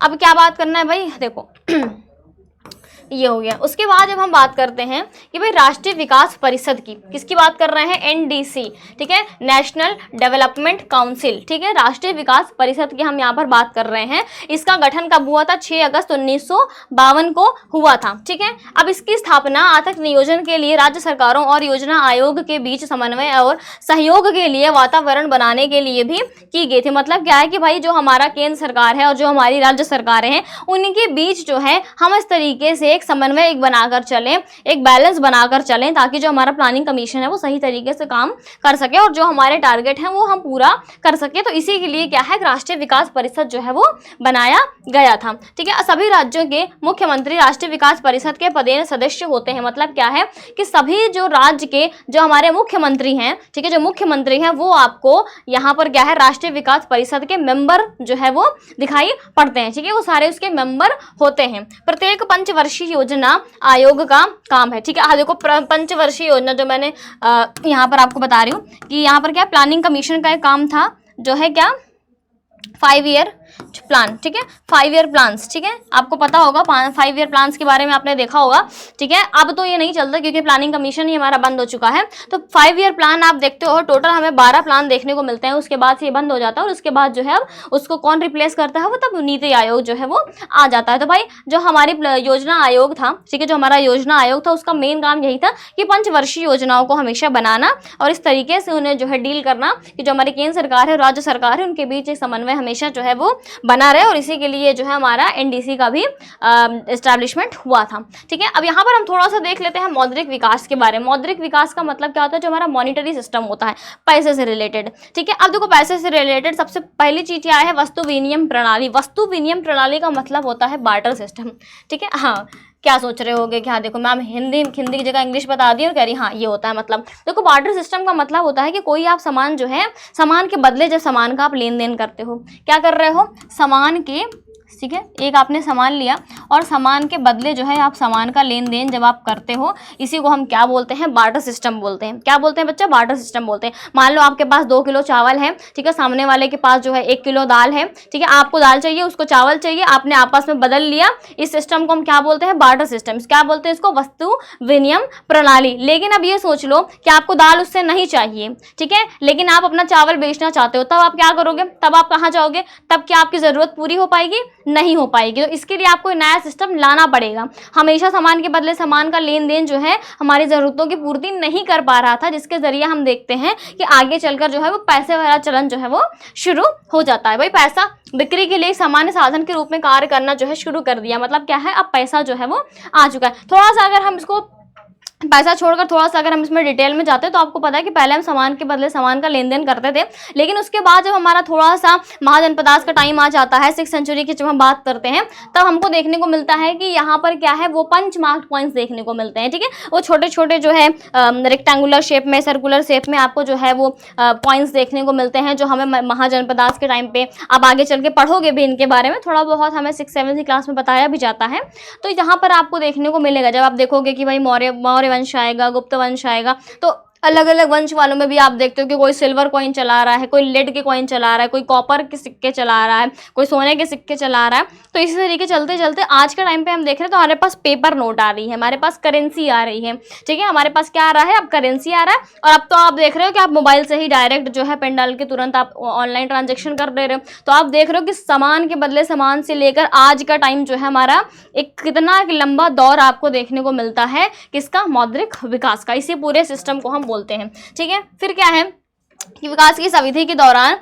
अब क्या बात करना है भाई? देखो ये हो गया। उसके बाद जब हम बात करते हैं कि भाई राष्ट्रीय विकास परिषद की, किसकी बात कर रहे हैं? एनडीसी। ठीक है, नेशनल डेवलपमेंट काउंसिल। ठीक है, राष्ट्रीय विकास परिषद की हम यहाँ पर बात कर रहे हैं। इसका गठन कब हुआ था? 6 अगस्त 1952 को हुआ था। ठीक है, अब इसकी स्थापना आर्थिक नियोजन के लिए राज्य सरकारों और योजना आयोग के बीच समन्वय और सहयोग के लिए वातावरण बनाने के लिए भी की गई थी। मतलब क्या है कि भाई जो हमारा केंद्र सरकार है और जो हमारी राज्य सरकारें हैं उनके बीच जो है हम इस तरीके से एक समन्वय बनाकर चलें, एक बैलेंस बनाकर चलें, ताकि जो हमारा प्लानिंग कमीशन है वो सही तरीके से काम कर सके और जो हमारे टारगेट हैं वो हम पूरा कर सके। तो इसी के लिए क्या है, राष्ट्रीय विकास परिषद जो है वो बनाया गया था। ठीक है, सभी राज्यों के मुख्यमंत्री राष्ट्रीय विकास परिषद के पदेन सदस्य होते हैं। मतलब क्या है कि सभी जो राज्य के जो हमारे मुख्यमंत्री हैं, ठीक है, जो मुख्यमंत्री हैं वो आपको यहाँ पर क्या है, राष्ट्रीय विकास परिषद के मेंबर जो है वो दिखाई पड़ते हैं। ठीक है, वो सारे उसके मेंबर होते हैं। प्रत्येक पंचवर्षीय योजना आयोग का काम है। ठीक है, हाँ देखो पंचवर्षीय योजना जो मैंने यहाँ पर आपको बता रही हूँ कि यहाँ पर क्या प्लानिंग कमीशन का एक काम था जो है क्या 5 ईयर प्लान। ठीक है, 5 ईयर प्लान्स। ठीक है, आपको पता होगा 5 ईयर प्लान्स के बारे में आपने देखा होगा। ठीक है, अब तो ये नहीं चलता क्योंकि प्लानिंग कमीशन ही हमारा बंद हो चुका है। तो 5 ईयर प्लान आप देखते हो, टोटल हमें 12 प्लान देखने को मिलते हैं। उसके बाद से ये बंद हो जाता है और उसके बाद जो है अब उसको कौन रिप्लेस करता है? वो तब नीति आयोग जो है वो आ जाता है। तो भाई जो हमारी योजना आयोग था, ठीक है, जो हमारा योजना आयोग था उसका मेन काम यही था कि पंचवर्षीय योजनाओं को हमेशा बनाना और इस तरीके से उन्हें जो है डील करना कि जो हमारी केंद्र सरकार है, राज्य सरकार है, उनके बीच एक समन्वय हमेशा जो है वो बना रहे। और इसी के लिए जो है हमारा एनडीसी का भी एस्टैब्लिशमेंट हुआ था। ठीक है, अब यहाँ पर हम थोड़ा सा देख लेते हैं मौद्रिक विकास के बारे में। मौद्रिक विकास का मतलब क्या होता है? जो हमारा मॉनिटरी सिस्टम होता है पैसे से रिलेटेड। ठीक है, अब देखो पैसे से रिलेटेड सबसे पहली चीज क्या है? वस्तु विनिमय प्रणाली। वस्तु विनिमय प्रणाली का मतलब होता है बार्टर सिस्टम। ठीक है, हाँ क्या सोच रहे होगे कि हाँ देखो मैम हिंदी की जगह इंग्लिश बता दी और कह रही हाँ ये होता है। मतलब देखो बार्टर सिस्टम का मतलब होता है कि कोई आप सामान जो है, सामान के बदले जब सामान का आप लेन देन करते हो, क्या कर रहे हो? सामान के ठीक है, एक आपने सामान लिया और सामान के बदले जो है आप सामान का लेन देन जब आप करते हो, इसी को हम क्या बोलते हैं, बार्टर सिस्टम बोलते हैं। क्या बोलते हैं बच्चा, बार्टर सिस्टम बोलते हैं। मान लो आपके पास 2 किलो चावल है, ठीक है, सामने वाले के पास जो है 1 किलो दाल है, ठीक है, आपको दाल चाहिए, उसको चावल चाहिए, आपने आपस में बदल लिया। इस सिस्टम को हम क्या बोलते हैं, बार्टर सिस्टम। क्या बोलते हैं इसको, वस्तु विनिमय प्रणाली। लेकिन अब ये सोच लो कि आपको दाल उससे नहीं चाहिए, ठीक है, लेकिन आप अपना चावल बेचना चाहते हो, तब आप क्या करोगे, तब आप कहाँ जाओगे, तब क्या आपकी जरूरत पूरी हो पाएगी, नहीं हो पाएगी। तो इसके लिए आपको नया सिस्टम लाना पड़ेगा। हमेशा सामान के बदले सामान का लेन देन जो है हमारी जरूरतों की पूर्ति नहीं कर पा रहा था, जिसके जरिए हम देखते हैं कि आगे चलकर जो है वो पैसे वाला चलन जो है वो शुरू हो जाता है। भाई पैसा बिक्री के लिए सामान्य साधन के रूप में कार्य करना जो है शुरू कर दिया। मतलब क्या है, अब पैसा जो है वो आ चुका है। थोड़ा सा अगर हम इसको पैसा छोड़कर थोड़ा सा अगर हम इसमें डिटेल में जाते हैं तो आपको पता है कि पहले हम सामान के बदले सामान का लेन देन करते थे, लेकिन उसके बाद जब हमारा थोड़ा सा महाजनपदास का टाइम आ जाता है, 6th सेंचुरी की जब हम बात करते हैं, तब हमको देखने को मिलता है कि यहाँ पर क्या है, वो पंच मार्क्ड पॉइंट्स देखने को मिलते हैं। ठीक है, वो छोटे छोटे जो है रेक्टेंगुलर शेप में, सर्कुलर शेप में आपको जो है वो पॉइंट्स देखने को मिलते हैं, जो हमें महाजनपदास के टाइम पे, आप आगे चल के पढ़ोगे भी इनके बारे में, थोड़ा बहुत हमें 6th-7th क्लास में बताया भी जाता है। तो यहाँ पर आपको देखने को मिलेगा, जब आप देखोगे कि भाई मौर्य वंश आएगा, गुप्त वंश आएगा, तो अलग अलग वंश वालों में भी आप देखते हो कि कोई सिल्वर कॉइन चला रहा है, कोई लेड के कॉइन चला रहा है, कोई कॉपर के सिक्के चला रहा है, कोई सोने के सिक्के चला रहा है। तो इसी तरीके चलते चलते आज के टाइम पे हम देख रहे हैं तो हमारे पास पेपर नोट आ रही है, हमारे पास करेंसी आ रही है। ठीक है, हमारे पास क्या आ रहा है, अब करेंसी आ रहा है। और अब तो आप देख रहे हो कि आप मोबाइल से ही डायरेक्ट जो है पेन डाल के तुरंत आप ऑनलाइन ट्रांजेक्शन कर दे रहे हो। तो आप देख रहे हो कि सामान के बदले सामान से लेकर आज का टाइम जो है हमारा एक कितना लंबा दौर आपको देखने को मिलता है, किसका, मौद्रिक विकास का। इसी पूरे सिस्टम को हम बोलते हैं। ठीक है, फिर क्या है कि विकास की इस अवधि के दौरान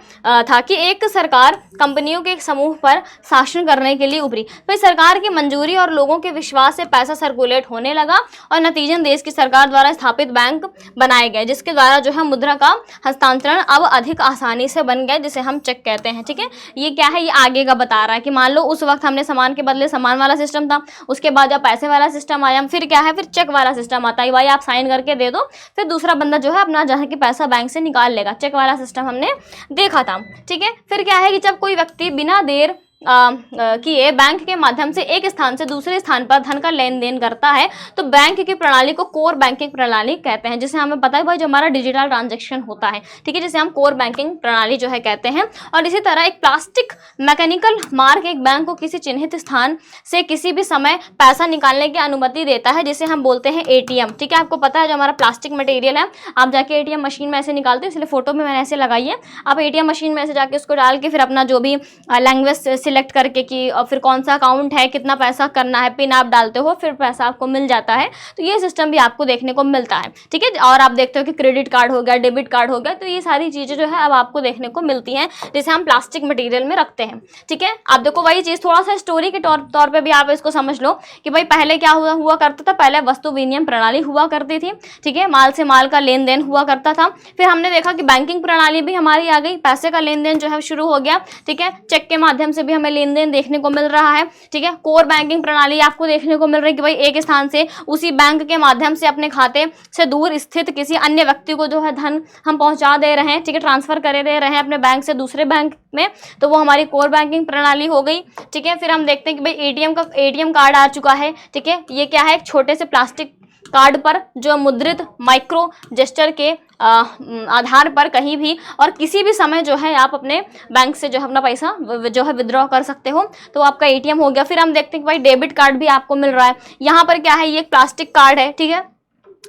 था कि एक सरकार कंपनियों के एक समूह पर शासन करने के लिए उभरी। तो सरकार की मंजूरी और लोगों के विश्वास से पैसा सर्कुलेट होने लगा और नतीजन देश की सरकार द्वारा स्थापित बैंक बनाए गए, जिसके द्वारा जो है मुद्रा का हस्तांतरण अब अधिक आसानी से बन गया, जिसे हम चेक कहते हैं। ठीक है, ये क्या है, ये आगे का बता रहा है कि मान लो उस वक्त हमने सामान के बदले सामान वाला सिस्टम था, उसके बाद जब पैसे वाला सिस्टम आया, फिर क्या है, फिर चेक वाला सिस्टम आता है। भाई आप साइन करके दे दो, फिर दूसरा बंदा जो है अपना जहाँ की पैसा बैंक से निकाल लेगा। चेक वाला सिस्टम हमने देखा था। ठीक है, फिर क्या है कि जब कोई व्यक्ति बिना देर किए बैंक के माध्यम से एक स्थान से दूसरे स्थान पर धन का लेन देन करता है, तो बैंक की प्रणाली को कोर बैंकिंग प्रणाली कहते हैं, जिसे हमें पता है भाई जो हमारा डिजिटल ट्रांजैक्शन होता है। ठीक है, जिसे हम कोर बैंकिंग प्रणाली जो है कहते हैं। और इसी तरह एक प्लास्टिक मैकेनिकल मार्क एक बैंक को किसी चिन्हित स्थान से किसी भी समय पैसा निकालने की अनुमति देता है, जिसे हम बोलते हैं एटीएम। ठीक है, आपको पता है जो हमारा प्लास्टिक मटेरियल है, आप जाके एटीएम मशीन में ऐसे निकालते हैं, इसलिए फोटो में मैंने ऐसे लगाई है। आप एटीएम मशीन में ऐसे जाके उसको डाल के फिर अपना जो भी लैंग्वेज सिलेक्ट करके कि और फिर कौन सा अकाउंट है, कितना पैसा करना है, पिन आप डालते हो, फिर पैसा आपको मिल जाता है। तो ये सिस्टम भी आपको देखने को मिलता है। ठीक है, और आप देखते हो कि क्रेडिट कार्ड हो गया, डेबिट कार्ड हो गया, तो ये सारी चीजें जो है अब आपको देखने को मिलती हैं, जिसे हम प्लास्टिक मटेरियल में रखते हैं। ठीक है, आप देखो वही चीज थोड़ा सा स्टोरी के तौर पर भी आप इसको समझ लो कि भाई पहले क्या हुआ करता था, पहले वस्तु विनिमय प्रणाली हुआ करती थी। ठीक है, माल से माल का लेन देन हुआ करता था। फिर हमने देखा कि बैंकिंग प्रणाली भी हमारी आ गई, पैसे का लेन देन जो है शुरू हो गया। ठीक है, चेक के माध्यम से भी हमें लेन देन देखने को मिल रहा है। ठीक है, कोर बैंकिंग प्रणाली आपको देखने को मिल रही है कि भाई एक स्थान से उसी बैंक के माध्यम से अपने खाते से दूर स्थित किसी अन्य व्यक्ति को जो है धन हम पहुंचा दे रहे हैं। ठीक है, ट्रांसफर करे दे रहे हैं अपने बैंक से दूसरे बैंक में, तो वो हमारी कोर बैंकिंग प्रणाली हो गई। ठीक है, फिर हम देखते हैं कि भाई एटीएम कार्ड आ चुका है। ठीक है, ये क्या है, एक छोटे से प्लास्टिक कार्ड पर जो मुद्रित माइक्रो जेस्चर के आधार पर कहीं भी और किसी भी समय जो है आप अपने बैंक से जो है अपना पैसा जो है विड्रॉ कर सकते हो, तो आपका एटीएम हो गया। फिर हम देखते हैं कि भाई डेबिट कार्ड भी आपको मिल रहा है। यहाँ पर क्या है, ये एक प्लास्टिक कार्ड है। ठीक है,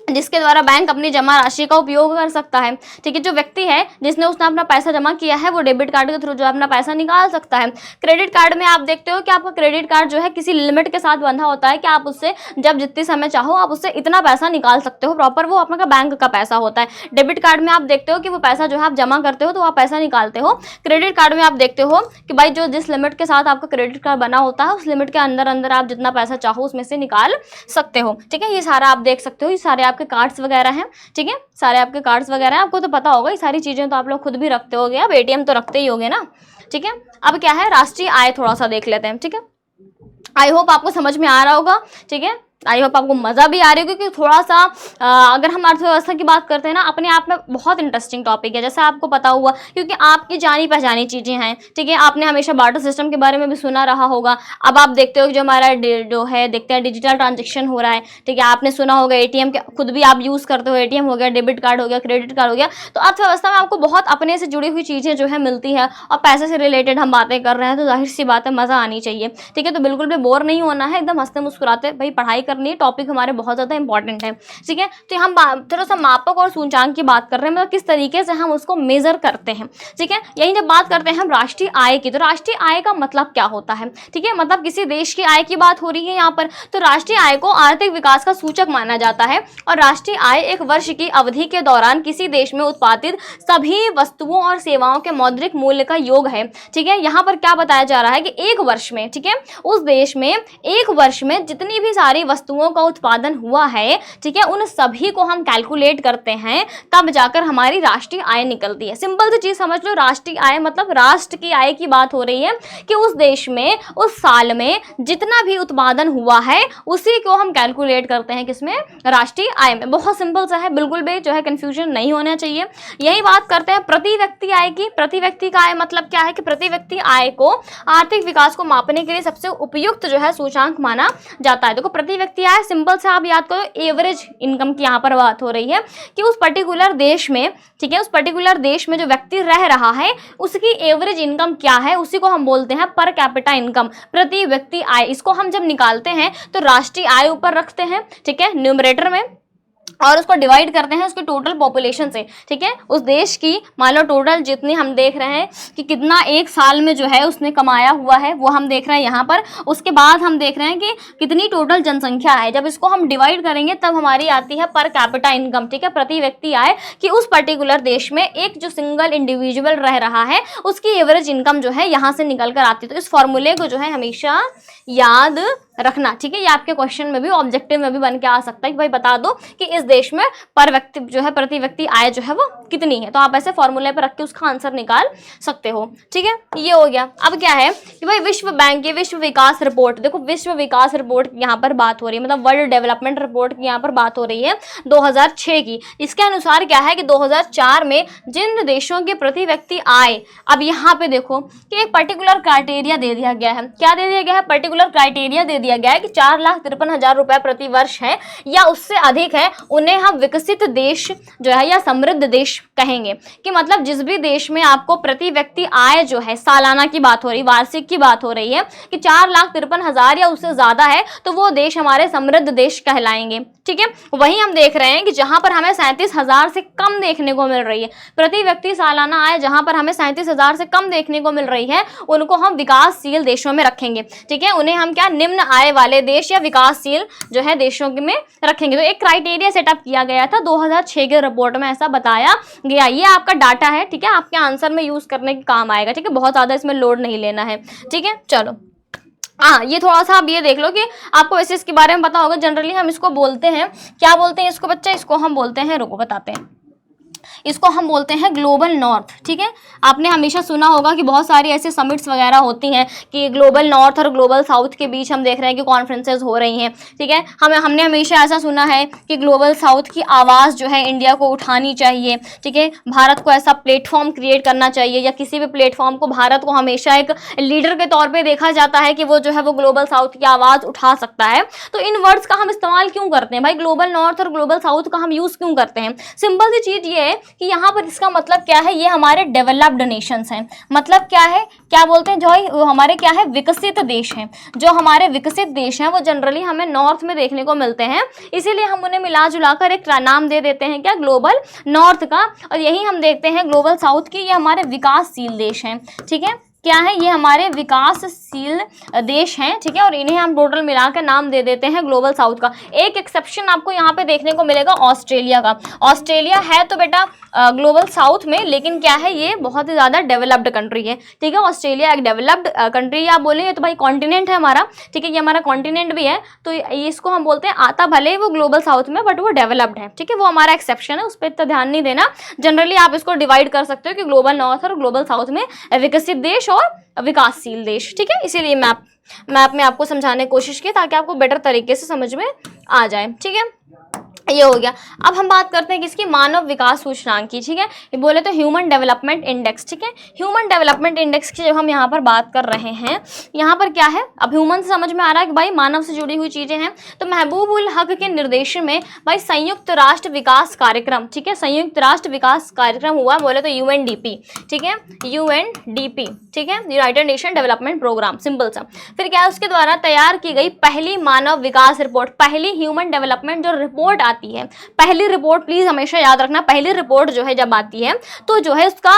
जिसके द्वारा बैंक अपनी जमा राशि का उपयोग कर सकता है। ठीक है, जो व्यक्ति है जिसने उसने अपना पैसा जमा किया है, वो डेबिट कार्ड के थ्रू जो अपना पैसा निकाल सकता है। क्रेडिट कार्ड में आप देखते हो कि आपका क्रेडिट कार्ड जो है किसी लिमिट के साथ बंधा होता है कि आप उससे जब जितने समय चाहो आप उससे इतना पैसा निकाल सकते हो, प्रॉपर वो आपका बैंक का पैसा होता है। डेबिट कार्ड में आप देखते हो कि वो पैसा जो है आप जमा करते हो तो आप पैसा निकालते हो। क्रेडिट कार्ड में आप देखते हो कि भाई जो जिस लिमिट के साथ आपका क्रेडिट कार्ड बना होता है, उस लिमिट के अंदर अंदर आप जितना पैसा चाहो उसमें से निकाल सकते हो। ठीक है, ये सारा आप देख सकते हो, ये सारे आपके कार्ड्स वगैरह हैं। ठीक है, सारे आपके कार्ड्स वगैरह हैं, आपको तो पता होगा, ये सारी चीजें तो आप लोग खुद भी रखते होगे, अब एटीएम तो रखते ही होगे ना। ठीक है, अब क्या है, राष्ट्रीय आय थोड़ा सा देख लेते हैं। ठीक है, आई होप आपको समझ में आ रहा होगा। ठीक है, आई होप आपको मजा भी आ रही होगी, क्योंकि थोड़ा सा अगर हम अर्थव्यवस्था की बात करते हैं ना, अपने आप में बहुत इंटरेस्टिंग टॉपिक है, जैसे आपको पता हुआ, क्योंकि आपकी जानी पहचानी चीजें हैं, ठीक है। आपने हमेशा बार्टर सिस्टम के बारे में भी सुना रहा होगा। अब आप देखते हो कि जो हमारा जो है देखते हैं डिजिटल ट्रांजेक्शन हो रहा है, ठीक है। आपने सुना होगा एटीएम के, खुद भी आप यूज करते हो, एटीएम हो गया, डेबिट कार्ड हो गया, क्रेडिट कार्ड हो गया। तो अर्थव्यवस्था में आपको बहुत अपने से जुड़ी हुई चीजें जो है मिलती है, और पैसे से रिलेटेड हम बातें कर रहे हैं, तो जाहिर सी बात है मजा आनी चाहिए, ठीक है। तो बिल्कुल भी बोर नहीं होना है, एकदम हंसते मुस्कुराते भाई पढ़ाई करनी है, टॉपिक हमारे बहुत ज्यादा इंपॉर्टेंट है, ठीक है। तो हम थोड़ा सा मापक और सूचकांक की बात कर रहे हैं, मतलब किस तरीके से हम उसको मेजर करते हैं, ठीक है। यही जब बात करते हैं हम राष्ट्रीय आय की, तो राष्ट्रीय आय का मतलब क्या होता है, ठीक है। मतलब किसी देश की आय की बात हो रही है यहाँ पर, तो राष्ट्रीय आय को आर्थिक विकास का सूचक माना जाता है, और राष्ट्रीय आय एक वर्ष की अवधि के दौरान किसी देश में उत्पादित सभी वस्तुओं और सेवाओं के मौद्रिक मूल्य का योग है, ठीक है। यहाँ पर क्या बताया जा रहा है कि एक वर्ष में, ठीक है, उस देश में एक वर्ष में जितनी भी सारी वस्तुओं का उत्पादन हुआ है, ठीक है, उन सभी को हम कैलकुलेट करते हैं, तब जाकर हमारी राष्ट्रीय आय निकलती है। सिंपल सी चीज समझ लो, राष्ट्रीय आय मतलब राष्ट्र की आय की बात हो रही है कि उस देश में उस साल में जितना भी उत्पादन हुआ है उसी को हम कैलकुलेट करते हैं, किसमें, राष्ट्रीय आय में। बहुत सिंपल सा है, बिल्कुल भी जो है कंफ्यूजन नहीं होना चाहिए। यही बात करते हैं प्रति व्यक्ति आय की। प्रति व्यक्ति का आय मतलब क्या है कि प्रति व्यक्ति आय को आर्थिक विकास को मापने के लिए सबसे उपयुक्त जो है सूचकांक माना जाता है। देखो प्रति व्यक्ति आय सिंपल से आप याद करो, एवरेज इनकम की यहाँ पर बात हो रही है कि उस पर्टिकुलर देश में, ठीक है, उस पर्टिकुलर देश में जो व्यक्ति रह रहा है उसकी एवरेज इनकम क्या है, उसी को हम बोलते हैं पर कैपिटा इनकम, प्रति व्यक्ति आय। इसको हम जब निकालते हैं तो राष्ट्रीय आय ऊपर रखते हैं, ठीक है, न्यूमरेटर में, और उसको डिवाइड करते हैं उसकी टोटल पॉपुलेशन से, ठीक है। उस देश की मान लो टोटल जितनी हम देख रहे हैं कि कितना एक साल में जो है उसने कमाया हुआ है, वो हम देख रहे हैं यहाँ पर। उसके बाद हम देख रहे हैं कि कितनी टोटल जनसंख्या है, जब इसको हम डिवाइड करेंगे तब हमारी आती है पर कैपिटा इनकम, ठीक है, प्रति व्यक्ति आय, कि उस पर्टिकुलर देश में एक जो सिंगल इंडिविजुअल रह रहा है उसकी एवरेज इनकम जो है यहाँ से निकल कर आती है। तो इस फॉर्मूले को जो है हमेशा याद रखना, ठीक है। ये आपके क्वेश्चन में भी, ऑब्जेक्टिव में भी बन के आ सकता है कि भाई बता दो कि इस देश में पर व्यक्ति जो है प्रति व्यक्ति आय जो है वो कितनी है, तो आप ऐसे फॉर्मूले पर रख के उसका आंसर निकाल सकते हो, ठीक है। ये हो गया। अब क्या है कि भाई विश्व बैंक की विश्व विकास रिपोर्ट, देखो विश्व विकास रिपोर्ट की यहाँ पर बात हो रही है, मतलब वर्ल्ड डेवलपमेंट रिपोर्ट की यहाँ पर बात हो रही है 2006 की। इसके अनुसार क्या है कि 2004 में जिन देशों की प्रति व्यक्ति आय, अब यहाँ पे देखो कि एक पर्टिकुलर क्राइटेरिया दे दिया गया है। क्या दे दिया गया है? पर्टिकुलर क्राइटेरिया दे दिया गया है कि 4,53,000 रुपए प्रति वर्ष है या उससे अधिक है, उन्हें हम विकसित देश जो है या समृद्ध देश कहेंगे। कि मतलब जिस भी देश में आपको प्रति व्यक्ति आय जो है, सालाना की बात हो रही, वार्षिक की बात हो रही है कि 4,53,000 या उससे ज्यादा है, तो वो देश हमारे समृद्ध देश कहलाएंगे, ठीक है। वहीं हम देख रहे हैं कि जहां पर हमें 37,000 से कम देखने को मिल रही है प्रति व्यक्ति सालाना आय, जहां पर हमें 37,000 से कम देखने को मिल रही है, उनको हम विकासशील देशों में रखेंगे, ठीक है। उन्हें हम क्या, निम्न आय वाले देश या विकासशील जो है देशों में रखेंगे। तो एक क्राइटेरिया सेटअप किया गया था 2006 के रिपोर्ट में, ऐसा बताया गया। ये आपका डाटा है, ठीक है, आपके आंसर में यूज करने के काम आएगा, ठीक है। बहुत ज्यादा इसमें लोड नहीं लेना है, ठीक है। चलो हाँ, ये थोड़ा सा आप ये देख लो कि आपको वैसे इसके बारे में पता होगा। जनरली हम इसको बोलते हैं, क्या बोलते हैं इसको बच्चा, इसको हम बोलते हैं, रुको बताते हैं, इसको हम बोलते हैं ग्लोबल नॉर्थ, ठीक है। आपने हमेशा सुना होगा कि बहुत सारी ऐसे समिट्स वगैरह होती हैं कि ग्लोबल नॉर्थ और ग्लोबल साउथ के बीच हम देख रहे हैं कि कॉन्फ्रेंसेस हो रही हैं, ठीक है। हमने हमेशा ऐसा सुना है कि ग्लोबल साउथ की आवाज़ जो है इंडिया को उठानी चाहिए, ठीक है। भारत को ऐसा प्लेटफॉर्म क्रिएट करना चाहिए, या किसी भी प्लेटफॉर्म को भारत को हमेशा एक लीडर के तौर पर देखा जाता है कि वो जो है वो ग्लोबल साउथ की आवाज़ उठा सकता है। तो इन वर्ड्स का हम इस्तेमाल क्यों करते हैं भाई, ग्लोबल नॉर्थ और ग्लोबल साउथ का हम यूज़ क्यों करते हैं? सिंपल सी चीज़ ये है कि यहाँ पर इसका मतलब क्या है, ये हमारे डेवलप्ड नेशंस हैं। मतलब क्या है, क्या बोलते हैं, जो हमारे क्या है, विकसित देश हैं। जो हमारे विकसित देश हैं वो जनरली हमें नॉर्थ में देखने को मिलते हैं, इसीलिए हम उन्हें मिला जुलाकर एक नाम दे देते हैं, क्या, ग्लोबल नॉर्थ का। और यही हम देखते हैं ग्लोबल साउथ की, ये हमारे विकासशील देश हैं, ठीक है। क्या है, ये हमारे विकासशील देश हैं, ठीक है। और इन्हें हम टोटल मिलाकर नाम दे देते हैं ग्लोबल साउथ का। एक एक्सेप्शन आपको यहाँ पे देखने को मिलेगा ऑस्ट्रेलिया का। ऑस्ट्रेलिया है तो बेटा ग्लोबल साउथ में, लेकिन क्या है, ये बहुत ही ज़्यादा डेवलप्ड कंट्री है, ठीक है। ऑस्ट्रेलिया एक डेवलप्ड कंट्री आप बोलेंगे तो भाई कॉन्टिनेंट है हमारा, ठीक है, ये हमारा कॉन्टिनेंट भी है, तो इसको हम बोलते हैं, आता भले ही वो ग्लोबल साउथ में बट वो डेवलप्ड है, ठीक है। वो हमारा एक्सेप्शन है, उस पर इतना ध्यान नहीं देना। जनरली आप इसको डिवाइड कर सकते हो कि ग्लोबल नॉर्थ और ग्लोबल साउथ में विकसित देश और विकासशील देश। ठीक है, इसीलिए मैप में आपको समझाने की कोशिश की ताकि आपको बेटर तरीके से समझ में आ जाए। ठीक है, ये हो गया। अब हम बात करते हैं किसकी, मानव विकास सूचकांक की। ठीक है, ये बोले तो ह्यूमन डेवलपमेंट इंडेक्स। ठीक है, ह्यूमन डेवलपमेंट इंडेक्स की जब हम यहाँ पर बात कर रहे हैं, यहाँ पर क्या है, अब ह्यूमन से समझ में आ रहा है कि भाई मानव से जुड़ी हुई चीजें हैं। तो महबूब उल हक के निर्देशन में भाई संयुक्त राष्ट्र विकास कार्यक्रम, ठीक है, संयुक्त राष्ट्र विकास कार्यक्रम हुआ, बोले तो यूएनडीपी। ठीक है, यूएनडीपी, ठीक है, United Nation Development Programme, simple सा। फिर क्या है, उसके द्वारा तैयार की गई पहली मानव विकास रिपोर्ट, पहली ह्यूमन डेवलपमेंट जो रिपोर्ट आती है, पहली रिपोर्ट, प्लीज हमेशा याद रखना, पहली रिपोर्ट जो है जब आती है तो जो है उसका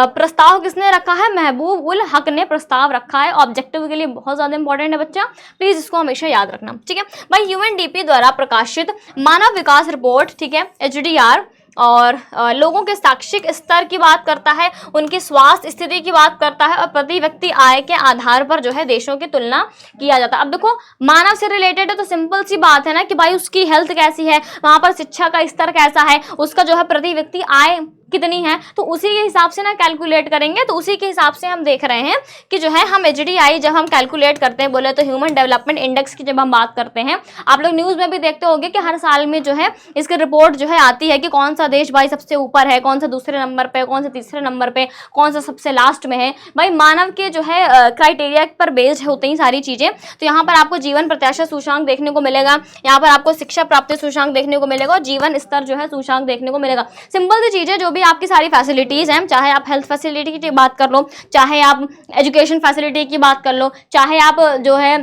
प्रस्ताव किसने रखा है, महबूब उल हक ने प्रस्ताव रखा है। ऑब्जेक्टिव के लिए बहुत ज्यादा इंपॉर्टेंट है बच्चा, प्लीज इसको हमेशा याद रखना। ठीक है भाई, यूएनडीपी द्वारा प्रकाशित मानव विकास रिपोर्ट, ठीक है, एचडीआर, और लोगों के शैक्षिक स्तर की बात करता है, उनकी स्वास्थ्य स्थिति की बात करता है, और प्रति व्यक्ति आय के आधार पर जो है देशों की तुलना किया जाता है। अब देखो मानव से रिलेटेड है तो सिंपल सी बात है ना कि भाई उसकी हेल्थ कैसी है, वहां पर शिक्षा का स्तर कैसा है, उसका जो है प्रति व्यक्ति आय कितनी है, तो उसी के हिसाब से ना कैलकुलेट करेंगे। तो उसी के हिसाब से हम देख रहे हैं कि जो है हम एचडीआई जब हम कैलकुलेट करते हैं, बोले तो ह्यूमन डेवलपमेंट इंडेक्स की जब हम बात करते हैं, आप लोग न्यूज़ में भी देखते होंगे कि हर साल में जो है इसकी रिपोर्ट जो है आती है कि कौन सा देश भाई सबसे ऊपर है, कौन सा दूसरे नंबर पे, कौन सा तीसरे नंबर पे, कौन सा सबसे लास्ट में है। भाई मानव के जो है क्राइटेरिया पर बेस्ड होती हैं सारी चीज़ें। तो यहाँ पर आपको जीवन प्रत्याशा सूचकांक देखने को मिलेगा, यहाँ पर आपको शिक्षा प्राप्ति सूचकांक देखने को मिलेगा, और जीवन स्तर जो है सूचकांक देखने को मिलेगा। सिंपल सी चीज़ें, जो भी आपकी सारी फैसिलिटीज़ हैं, चाहे आप हेल्थ फैसिलिटी की बात कर लो, चाहे आप एजुकेशन फैसिलिटी की बात कर लो, चाहे आप जो है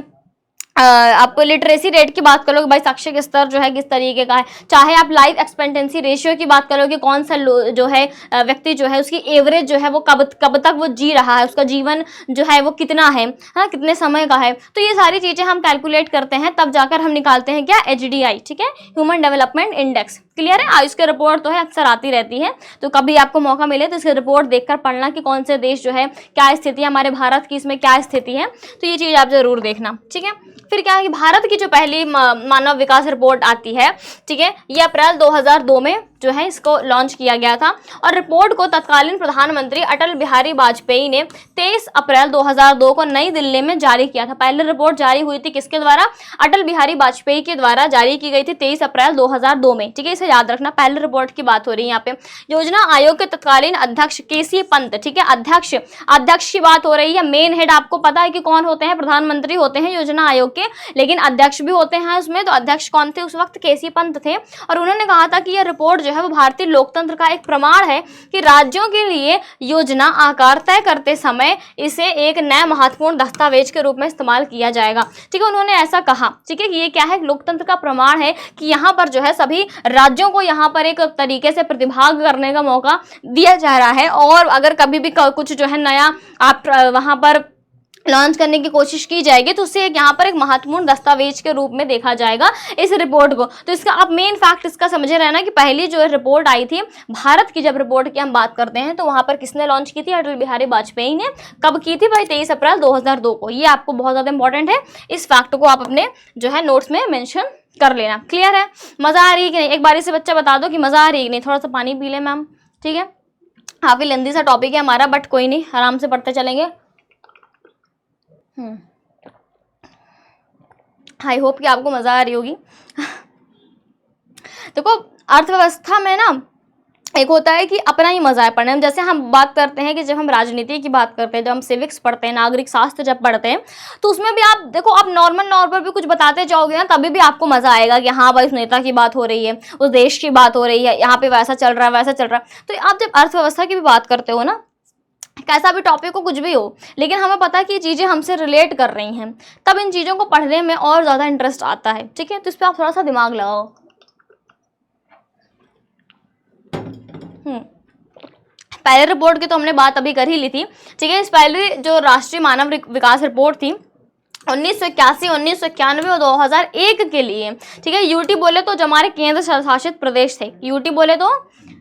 आप लिटरेसी रेट की बात करो कि भाई शैक्षिक स्तर जो है किस तरीके का है, चाहे आप लाइफ एक्सपेक्टेंसी रेशियो की बात करो कि कौन सा जो है व्यक्ति जो है उसकी एवरेज जो है वो कब तक वो जी रहा है, उसका जीवन जो है वो कितना है, हाँ, कितने समय का है। तो ये सारी चीज़ें हम कैलकुलेट करते हैं, तब जाकर हम निकालते हैं क्या, एचडीआई। ठीक है, ह्यूमन डेवलपमेंट इंडेक्स। क्लियर है, आयुष की रिपोर्ट तो है अक्सर आती रहती है, तो कभी आपको मौका मिले तो इसकी रिपोर्ट देखकर पढ़ना कि कौन से देश जो है क्या स्थिति है, हमारे भारत की इसमें क्या स्थिति है, तो ये चीज़ आप जरूर देखना। ठीक है, फिर क्या है कि भारत की जो पहली मानव विकास रिपोर्ट आती है, ठीक है, ये अप्रैल 2002 में जो है इसको लॉन्च किया गया था, और रिपोर्ट को तत्कालीन प्रधानमंत्री अटल बिहारी वाजपेयी ने 23 अप्रैल 2002 को नई दिल्ली में जारी किया था। पहली रिपोर्ट जारी हुई थी किसके द्वारा, अटल बिहारी वाजपेयी के द्वारा जारी की गई थी 23 अप्रैल 2002 में। ठीक है, इसे याद रखना, पहली रिपोर्ट की बात हो रही है यहाँ पे। योजना आयोग के तत्कालीन अध्यक्ष केसी पंत, ठीक है, अध्यक्ष की बात हो रही है। मेन हेड आपको पता है कि कौन होते हैं, प्रधानमंत्री होते हैं योजना आयोग के, लेकिन अध्यक्ष भी होते हैं उसमें। तो अध्यक्ष कौन थे उस वक्त, केसी पंत थे, और उन्होंने कहा था कि यह रिपोर्ट जो है वो भारतीय लोकतंत्र का एक प्रमाण है कि राज्यों के लिए योजना आकार तय करते समय इसे एक नए महत्वपूर्ण दस्तावेज के रूप में इस्तेमाल किया जाएगा। ठीक है, उन्होंने ऐसा कहा। ठीक है, ये क्या है, लोकतंत्र का प्रमाण है कि यहाँ पर जो है सभी राज्यों को यहाँ पर एक तरीके से प्रतिभाग करने का मौका दिया जा रहा है, और अगर कभी भी कुछ जो है नया आप वहाँ पर लॉन्च करने की कोशिश की जाएगी तो उसे यहाँ पर एक महत्वपूर्ण दस्तावेज के रूप में देखा जाएगा इस रिपोर्ट को। तो इसका आप मेन फैक्ट इसका समझे रहना कि पहली जो रिपोर्ट आई थी भारत की, जब रिपोर्ट की हम बात करते हैं तो वहाँ पर किसने लॉन्च की थी, अटल बिहारी वाजपेयी ने। कब की थी भाई, 23 अप्रैल 2002 को। ये आपको बहुत ज़्यादा इंपॉर्टेंट है, इस फैक्ट को आप अपने जो है नोट्स में मेंशन कर लेना। क्लियर है, मज़ा आ रही है कि नहीं, एक बारी से बच्चा बता दो कि मज़ा आ रही है कि नहीं। थोड़ा सा पानी पी ले मैम, ठीक है, काफ़ी लेंदी सा टॉपिक है हमारा, बट कोई नहीं, आराम से पढ़ते चलेंगे। आई होप कि आपको मज़ा आ रही होगी। देखो अर्थव्यवस्था में ना एक होता है कि अपना ही मजा है पढ़ने में। जैसे हम बात करते हैं कि जब हम राजनीति की बात करते हैं, जब हम सिविक्स पढ़ते हैं, नागरिक शास्त्र जब पढ़ते हैं, तो उसमें भी आप देखो, आप नॉर्मल भी कुछ बताते जाओगे ना, तभी भी आपको मजा आएगा कि हाँ भाई उस नेता की बात हो रही है, उस देश की बात हो रही है, यहाँ पे वैसा चल रहा है, वैसा चल रहा है। तो आप जब अर्थव्यवस्था की भी बात करते हो ना, कैसा भी टॉपिक हो, कुछ भी हो, लेकिन हमें पता है कि ये चीज़ें हमसे रिलेट कर रही हैं, तब इन चीज़ों को पढ़ने में और ज़्यादा इंटरेस्ट आता है। ठीक है, तो इस पर आप थोड़ा सा दिमाग लगाओ। पहले रिपोर्ट की तो हमने बात अभी कर ही ली थी। ठीक है, इस पहले जो राष्ट्रीय मानव विकास रिपोर्ट थी 1981, 1991 और 2001 के लिए। ठीक है, यूटी बोले तो जो हमारे केंद्र शासित प्रदेश थे, यूटी बोले तो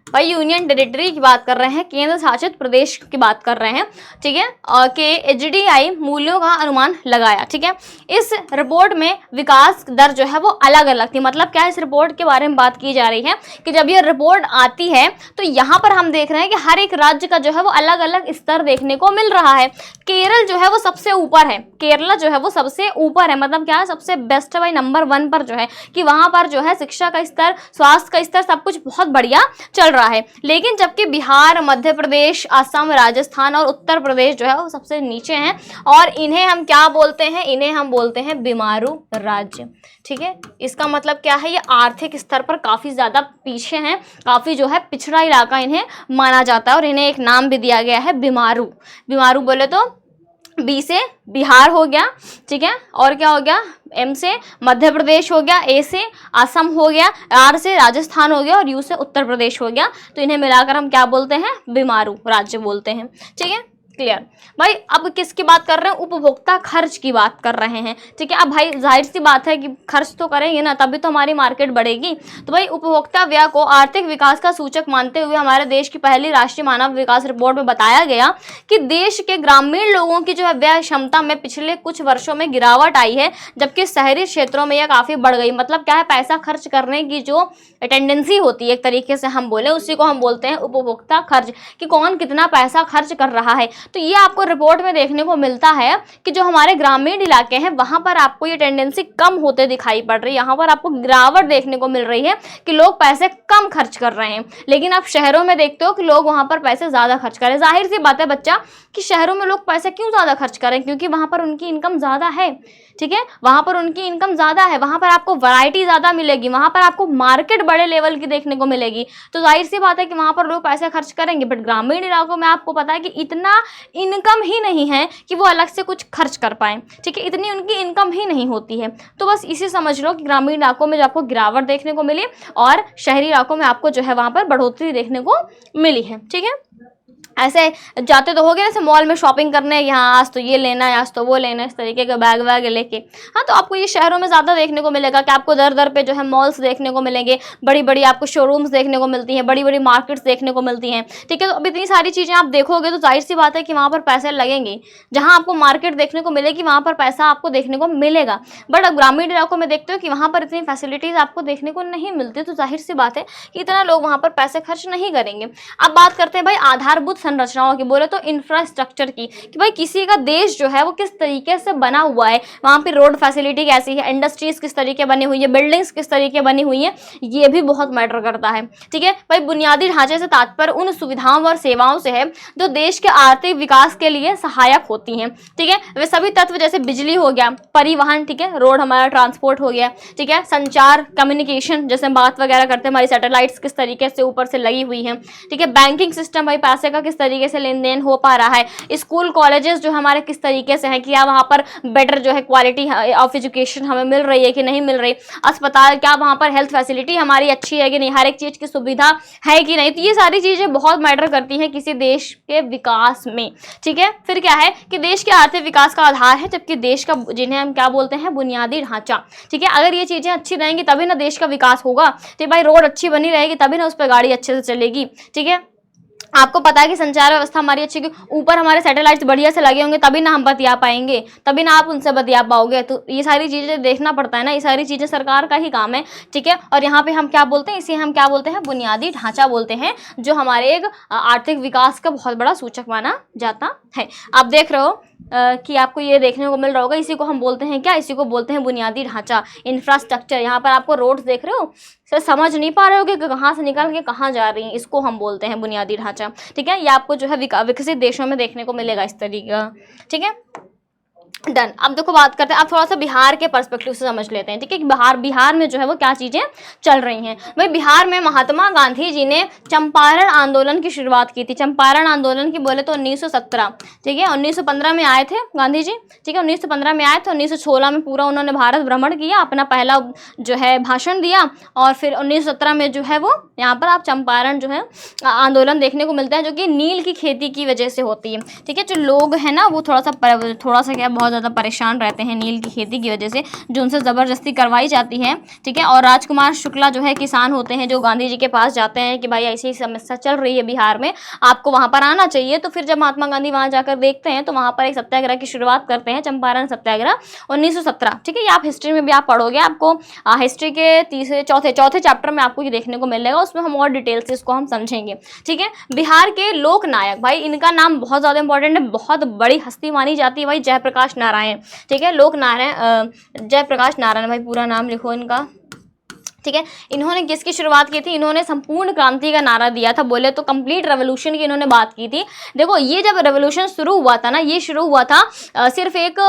भाई यूनियन टेरिटरी की बात कर रहे हैं, केंद्र शासित प्रदेश की बात कर रहे हैं, ठीक है, और के एचडीआई मूल्यों का अनुमान लगाया, ठीक है। इस रिपोर्ट में विकास दर जो है वो अलग अलग थी। मतलब क्या, इस रिपोर्ट के बारे में बात की जा रही है कि जब ये रिपोर्ट आती है तो यहाँ पर हम देख रहे हैं कि हर एक राज्य का जो है वो अलग अलग स्तर देखने को मिल रहा है। केरल जो है वो सबसे ऊपर है, केरला जो है वो सबसे ऊपर है, मतलब क्या है, सबसे बेस्ट है भाई, नंबर 1 पर जो है कि वहां पर जो है शिक्षा का स्तर, स्वास्थ्य का स्तर, सब कुछ बहुत बढ़िया चल रहा है। लेकिन जबकि बिहार, मध्य प्रदेश, असम, राजस्थान और उत्तर प्रदेश जो है वो सबसे नीचे हैं, और इन्हें हम क्या बोलते हैं, इन्हें हम बोलते हैं बीमारू राज्य, ठीक है। इसका मतलब क्या है, ये आर्थिक स्तर पर काफी ज्यादा पीछे हैं, काफी जो है पिछड़ा इलाका इन्हें माना जाता है, और इन्हें एक नाम भी दिया गया है बीमारू। बीमारू बोले तो बी से बिहार हो गया, ठीक है, और क्या हो गया, एम से मध्य प्रदेश हो गया, ए से असम हो गया, आर से राजस्थान हो गया, और यू से उत्तर प्रदेश हो गया। तो इन्हें मिलाकर हम क्या बोलते हैं, बीमारू राज्य बोलते हैं, ठीक है, क्लियर। भाई अब किसकी बात कर रहे हैं, उपभोक्ता खर्च की बात कर रहे हैं, ठीक है। अब भाई जाहिर सी बात है कि खर्च तो करेंगे ना, तभी तो हमारी मार्केट बढ़ेगी। तो भाई उपभोक्ता व्यय को आर्थिक विकास का सूचक मानते हुए हमारे देश की पहली राष्ट्रीय मानव विकास रिपोर्ट में बताया गया कि देश के ग्रामीण लोगों की जो है व्यय क्षमता में पिछले कुछ वर्षों में गिरावट आई है, जबकि शहरी क्षेत्रों में यह काफी बढ़ गई। मतलब क्या है, पैसा खर्च करने की जो टेंडेंसी होती है, एक तरीके से हम बोले, उसी को हम बोलते हैं उपभोक्ता खर्च, कि कौन कितना पैसा खर्च कर रहा है। तो ये आपको रिपोर्ट में देखने को मिलता है कि जो हमारे ग्रामीण इलाके हैं वहां पर आपको ये टेंडेंसी कम होते दिखाई पड़ रही है, यहाँ पर आपको गिरावट देखने को मिल रही है कि लोग पैसे कम खर्च कर रहे हैं। लेकिन आप शहरों में देखते हो कि लोग वहां पर पैसे ज्यादा खर्च कर रहे हैं। जाहिर सी बात है बच्चा कि शहरों में लोग पैसे क्यों ज्यादा खर्च करें, क्योंकि वहां पर उनकी इनकम ज्यादा है, ठीक है, वहां पर उनकी इनकम ज्यादा है, वहां पर आपको वैरायटी ज्यादा मिलेगी, वहां पर आपको मार्केट बड़े लेवल की देखने को मिलेगी। तो जाहिर सी बात है कि वहां पर लोग पैसे खर्च करेंगे। बट ग्रामीण इलाकों में आपको पता है कि इतना इनकम ही नहीं है कि वो अलग से कुछ खर्च कर पाए, ठीक है, इतनी उनकी इनकम ही नहीं होती है। तो बस इसे समझ लो कि ग्रामीण इलाकों में जो आपको गिरावट देखने को मिली, और शहरी इलाकों में आपको जो है वहां पर बढ़ोतरी देखने को मिली है, ठीक है। ऐसे जाते तो हो गए, जैसे मॉल में शॉपिंग करने, यहाँ आज तो ये लेना है, आज तो वो लेना है, इस तरीके के बैग वैग लेके। हाँ, तो आपको ये शहरों में ज़्यादा देखने को मिलेगा कि आपको दर दर पे जो है मॉल्स देखने को मिलेंगे, बड़ी बड़ी आपको शोरूम्स देखने को मिलती हैं, बड़ी बड़ी मार्केट्स देखने को मिलती हैं, ठीक है। तो अब इतनी सारी चीज़ें आप देखोगे तो जाहिर सी बात है कि वहाँ पर पैसे लगेंगे। जहाँ आपको मार्केट देखने को मिलेगी वहाँ पर पैसा आपको देखने को मिलेगा। बट अब ग्रामीण इलाकों में देखते हो कि वहाँ पर इतनी फैसिलिटीज़ आपको देखने को नहीं मिलती, तो जाहिर सी बात है कि इतना लोग वहाँ पर पैसे खर्च नहीं करेंगे। अब बात करते हैं भाई आधारभूत संरचनाओं की, बोले तो इंफ्रास्ट्रक्चर की, कि भाई किसी का देश जो है वो किस तरीके से बना हुआ है, वहाँ पे रोड फैसिलिटी कैसी है, इंडस्ट्रीज किस तरीके बनी हुई है, बिल्डिंग्स किस तरीके बनी हुई है, ये भी बहुत मैटर करता है, ठीक है। भाई बुनियादी ढांचे से तात्पर्य उन सुविधाओं और सेवाओं से है जो देश के आर्थिक विकास के लिए सहायक होती हैं, ठीक है। वे सभी तत्व जैसे बिजली हो गया, परिवहन, ठीक है, रोड हमारा ट्रांसपोर्ट हो गया, ठीक है, संचार, कम्युनिकेशन, जैसे बात वगैरह करते हैं, हमारी सैटेलाइट्स किस तरीके से ऊपर से लगी हुई है, ठीक है, बैंकिंग सिस्टम, भाई पैसे का किस तरीके से लेन देन हो पा रहा है, स्कूल कॉलेजेस जो हमारे किस तरीके से हैं, कि या वहाँ पर बेटर जो है क्वालिटी ऑफ एजुकेशन हमें मिल रही है कि नहीं मिल रही, अस्पताल, क्या वहाँ पर हेल्थ फैसिलिटी हमारी अच्छी है कि नहीं, हर एक चीज़ की सुविधा है कि नहीं। तो ये सारी चीज़ें बहुत मैटर करती हैं किसी देश के विकास में, ठीक है। फिर क्या है कि देश के आर्थिक विकास का आधार है, जबकि देश का, जिन्हें हम क्या बोलते हैं, बुनियादी ढांचा, ठीक है। अगर ये चीज़ें अच्छी रहेंगी तभी ना देश का विकास होगा, तो भाई रोड अच्छी बनी रहेगी तभी ना उस पर गाड़ी अच्छे से चलेगी, ठीक है। आपको पता है कि संचार व्यवस्था हमारी अच्छी, ऊपर हमारे सैटेलाइट्स बढ़िया से लगे होंगे तभी ना हम बतिया पाएंगे, तभी ना आप उनसे बतिया पाओगे। तो ये सारी चीज़ें देखना पड़ता है ना, ये सारी चीज़ें सरकार का ही काम है, ठीक है। और यहाँ पे हम क्या बोलते हैं, इसे हम क्या बोलते हैं, बुनियादी ढांचा बोलते हैं, जो हमारे एक आर्थिक विकास का बहुत बड़ा सूचक माना जाता है। आप देख रहे हो कि आपको ये देखने को मिल रहा होगा, इसी को हम बोलते हैं क्या, इसी को बोलते हैं बुनियादी ढांचा, इंफ्रास्ट्रक्चर। यहाँ पर आपको रोड्स देख रहे हो, सर समझ नहीं पा रहे हो कि कहाँ से निकल के कहाँ जा रही हैं, इसको हम बोलते हैं बुनियादी ढांचा, ठीक है। ये आपको जो है विकसित देशों में देखने को मिलेगा इस तरीके का, ठीक है, डन। अब देखो बात करते हैं, अब थोड़ा सा बिहार के पर्सपेक्टिव से समझ लेते हैं, ठीक है, कि बिहार में जो है वो क्या चीज़ें चल रही हैं। भाई बिहार में महात्मा गांधी जी ने चंपारण आंदोलन की शुरुआत की थी। चंपारण आंदोलन की बोले तो 1917, ठीक है, 1915 में आए थे गांधी जी, ठीक है, 1915 में आए थे, 1916 में पूरा उन्होंने भारत भ्रमण किया, अपना पहला जो है भाषण दिया, और फिर 1917 में जो है वो यहाँ पर आप चंपारण जो है आंदोलन देखने को मिलता है, जो कि नील की खेती की वजह से होती है, ठीक है। जो लोग हैं ना वो थोड़ा सा क्या बहुत ज़्यादा परेशान रहते हैं नील की खेती की वजह से, जो उनसे ज़बरदस्ती करवाई जाती है, ठीक है। और राजकुमार शुक्ला जो है किसान होते हैं, जो गांधी जी के पास जाते हैं कि भाई ऐसी समस्या चल रही है बिहार में, आपको वहाँ पर आना चाहिए। तो फिर जब महात्मा गांधी वहाँ जाकर देखते हैं तो वहाँ पर एक सत्याग्रह की शुरुआत करते हैं, चंपारण सत्याग्रह 1917, ठीक है। ये आप हिस्ट्री में भी आप पढ़ोगे, आपको हिस्ट्री के चौथे चैप्टर में आपको ये देखने को मिलेगा, उसमें हम और डिटेल से इसको हम समझेंगे, ठीक है। बिहार के लोक नायक, भाई इनका नाम बहुत ज़्यादा इंपॉर्टेंट है, बहुत बड़ी हस्ती मानी जाती है भाई, जयप्रकाश नारायण, ठीक है। लोक नारायण जयप्रकाश नारायण, भाई पूरा नाम लिखो इनका, ठीक है। इन्होंने किसकी शुरुआत की थी? इन्होंने संपूर्ण क्रांति का नारा दिया था, बोले तो कंप्लीट रेवोल्यूशन की इन्होंने बात की थी। देखो ये जब रेवोल्यूशन शुरू हुआ था ना, ये शुरू हुआ था सिर्फ एक,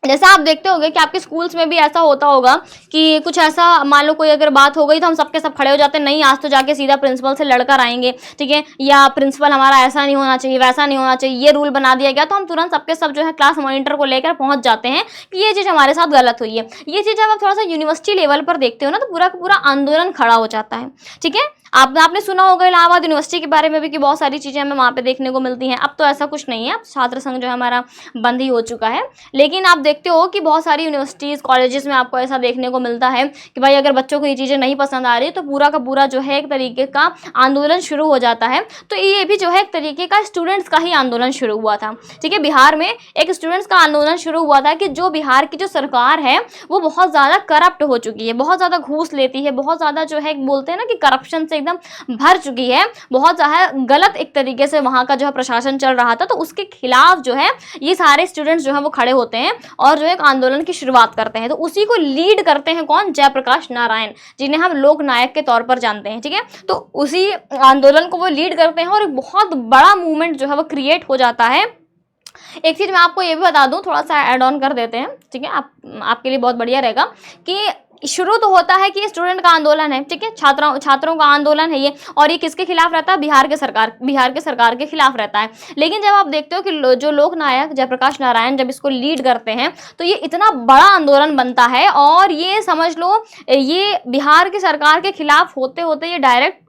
जैसा आप देखते होंगे कि आपके स्कूल्स में भी ऐसा होता होगा कि कुछ ऐसा, मान लो कोई अगर बात हो गई तो हम सबके सब खड़े हो जाते हैं, नहीं आज तो जाके सीधा प्रिंसिपल से लड़कर आएंगे, ठीक है, या प्रिंसिपल हमारा ऐसा नहीं होना चाहिए, वैसा नहीं होना चाहिए, ये रूल बना दिया गया, तो हम तुरंत सबके सब जो है क्लास मॉनिटर को लेकर पहुंच जाते हैं कि ये चीज़ हमारे साथ गलत हुई है। ये चीज़ जब आप थोड़ा सा यूनिवर्सिटी लेवल पर देखते हो ना, तो पूरा का पूरा आंदोलन खड़ा हो जाता है, ठीक है। आपने सुना होगा इलाहाबाद यूनिवर्सिटी के बारे में भी कि बहुत सारी चीज़ें हमें वहाँ पे देखने को मिलती हैं। अब तो ऐसा कुछ नहीं है, अब छात्र संघ जो है हमारा बंद ही हो चुका है, लेकिन आप देखते हो कि बहुत सारी यूनिवर्सिटीज़ कॉलेजेस में आपको ऐसा देखने को मिलता है कि भाई अगर बच्चों को ये चीज़ें नहीं पसंद आ रही तो पूरा का पूरा जो है एक तरीके का आंदोलन शुरू हो जाता है। तो ये भी जो है एक तरीके का स्टूडेंट्स का ही आंदोलन शुरू हुआ था, ठीक है। बिहार में एक स्टूडेंट्स का आंदोलन शुरू हुआ था कि जो बिहार की जो सरकार है वो बहुत ज़्यादा करप्ट हो चुकी है, बहुत ज़्यादा घूस लेती है, बहुत ज़्यादा जो है बोलते हैं ना कि करप्शन से एकदम भर चुकी है, बहुत ज़्यादा गलत एक तरीके से वहाँ का जो है प्रशासन चल रहा था। तो उसके खिलाफ जो है ये सारे स्टूडेंट्स जो है वो खड़े होते हैं और जो एक आंदोलन की शुरुआत करते हैं। तो उसी को लीड करते हैं कौन? जयप्रकाश नारायण, जिन्हें हम लोक नायक के तौर पर जानते हैं, ठीक है। तो उसी आंदोलन को वो लीड करते हैं और एक बहुत बड़ा मूवमेंट जो है वो क्रिएट हो जाता है। एक चीज़ मैं आपको ये भी बता दूं, थोड़ा सा ऐड ऑन कर देते हैं, ठीक है, आपके लिए बहुत बढ़िया रहेगा कि शुरू तो होता है कि स्टूडेंट का आंदोलन है, ठीक है, छात्रों का आंदोलन है ये, और ये किसके खिलाफ रहता है? बिहार के सरकार के खिलाफ रहता है। लेकिन जब आप देखते हो कि जो लोक नायक जयप्रकाश नारायण जब इसको लीड करते हैं तो ये इतना बड़ा आंदोलन बनता है, और ये समझ लो ये बिहार की सरकार के खिलाफ होते होते ये डायरेक्ट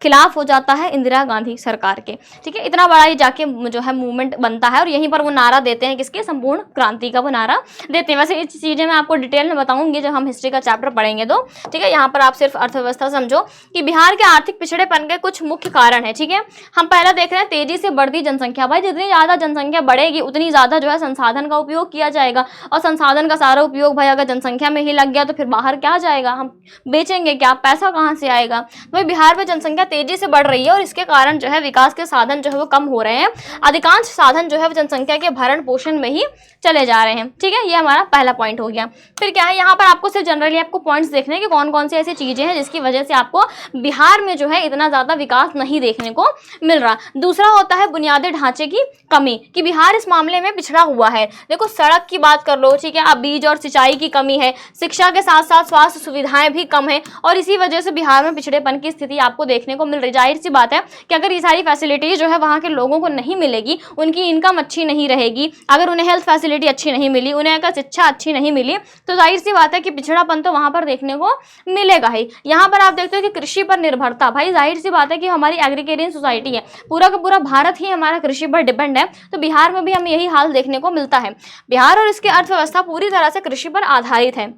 खिलाफ हो जाता है इंदिरा गांधी सरकार के, ठीक है। इतना बड़ा ये जाके जो है मूवमेंट बनता है और यहीं पर वो नारा देते हैं, किसके? संपूर्ण क्रांति का वो नारा देते हैं। वैसे ये चीज़ें मैं आपको डिटेल में बताऊंगी जब हम हिस्ट्री का चैप्टर पढ़ेंगे तो, ठीक है। यहाँ पर आप सिर्फ अर्थव्यवस्था समझो कि बिहार के आर्थिक पिछड़ेपन के कुछ मुख्य कारण है, ठीक है। हम पहले देख रहे हैं तेजी से बढ़ती जनसंख्या। भाई जितनी ज़्यादा जनसंख्या बढ़ेगी उतनी ज़्यादा जो है संसाधन का उपयोग किया जाएगा, और संसाधन का सारा उपयोग भाई अगर जनसंख्या में ही लग गया तो फिर बाहर क्या जाएगा, हम बेचेंगे क्या, पैसा कहाँ से आएगा? भाई बिहार में जनसंख्या तेजी से बढ़ रही है और इसके कारण जो है विकास के साधन जो है वो कम हो रहे हैं। अधिकांश साधन जो है वो जनसंख्या के भरण पोषण में ही चले जा रहे हैं, ठीक है। ये हमारा पहला पॉइंट हो गया। फिर क्या है, यहाँ पर आपको सिर्फ जनरली आपको पॉइंट्स देखने हैं कि कौन कौन सी ऐसी चीजें हैं जिसकी वजह से आपको बिहार में जो है इतना ज्यादा विकास नहीं देखने को मिल रहा। दूसरा होता है बुनियादी ढांचे की कमी, कि बिहार इस मामले में पिछड़ा हुआ है। देखो सड़क की बात कर लो, ठीक है, अब बीज और सिंचाई की कमी है, शिक्षा के साथ साथ स्वास्थ्य सुविधाएं भी कम है, और इसी वजह से बिहार में पिछड़ेपन की स्थिति आपको देखने को मिल रही। जाहिर सी बात है कि अगर ये सारी फैसिलिटीज जो है वहाँ के लोगों को नहीं मिलेगी, उनकी इनकम अच्छी नहीं रहेगी, अगर उन्हें हेल्थ फैसिलिटी अच्छी नहीं मिली, उन्हें अगर शिक्षा अच्छी नहीं मिली, तो जाहिर सी बात है कि पिछड़ापन तो वहाँ पर देखने को मिलेगा ही। यहाँ पर आप देखते हो कि कृषि पर निर्भरता, भाई जाहिर सी बात है कि हमारी एग्रीकल्चर सोसाइटी है, पूरा का पूरा भारत ही हमारा कृषि पर डिपेंड है, तो बिहार में भी हमें यही हाल देखने को मिलता है। बिहार और इसकी अर्थव्यवस्था पूरी तरह से कृषि पर आधारित है।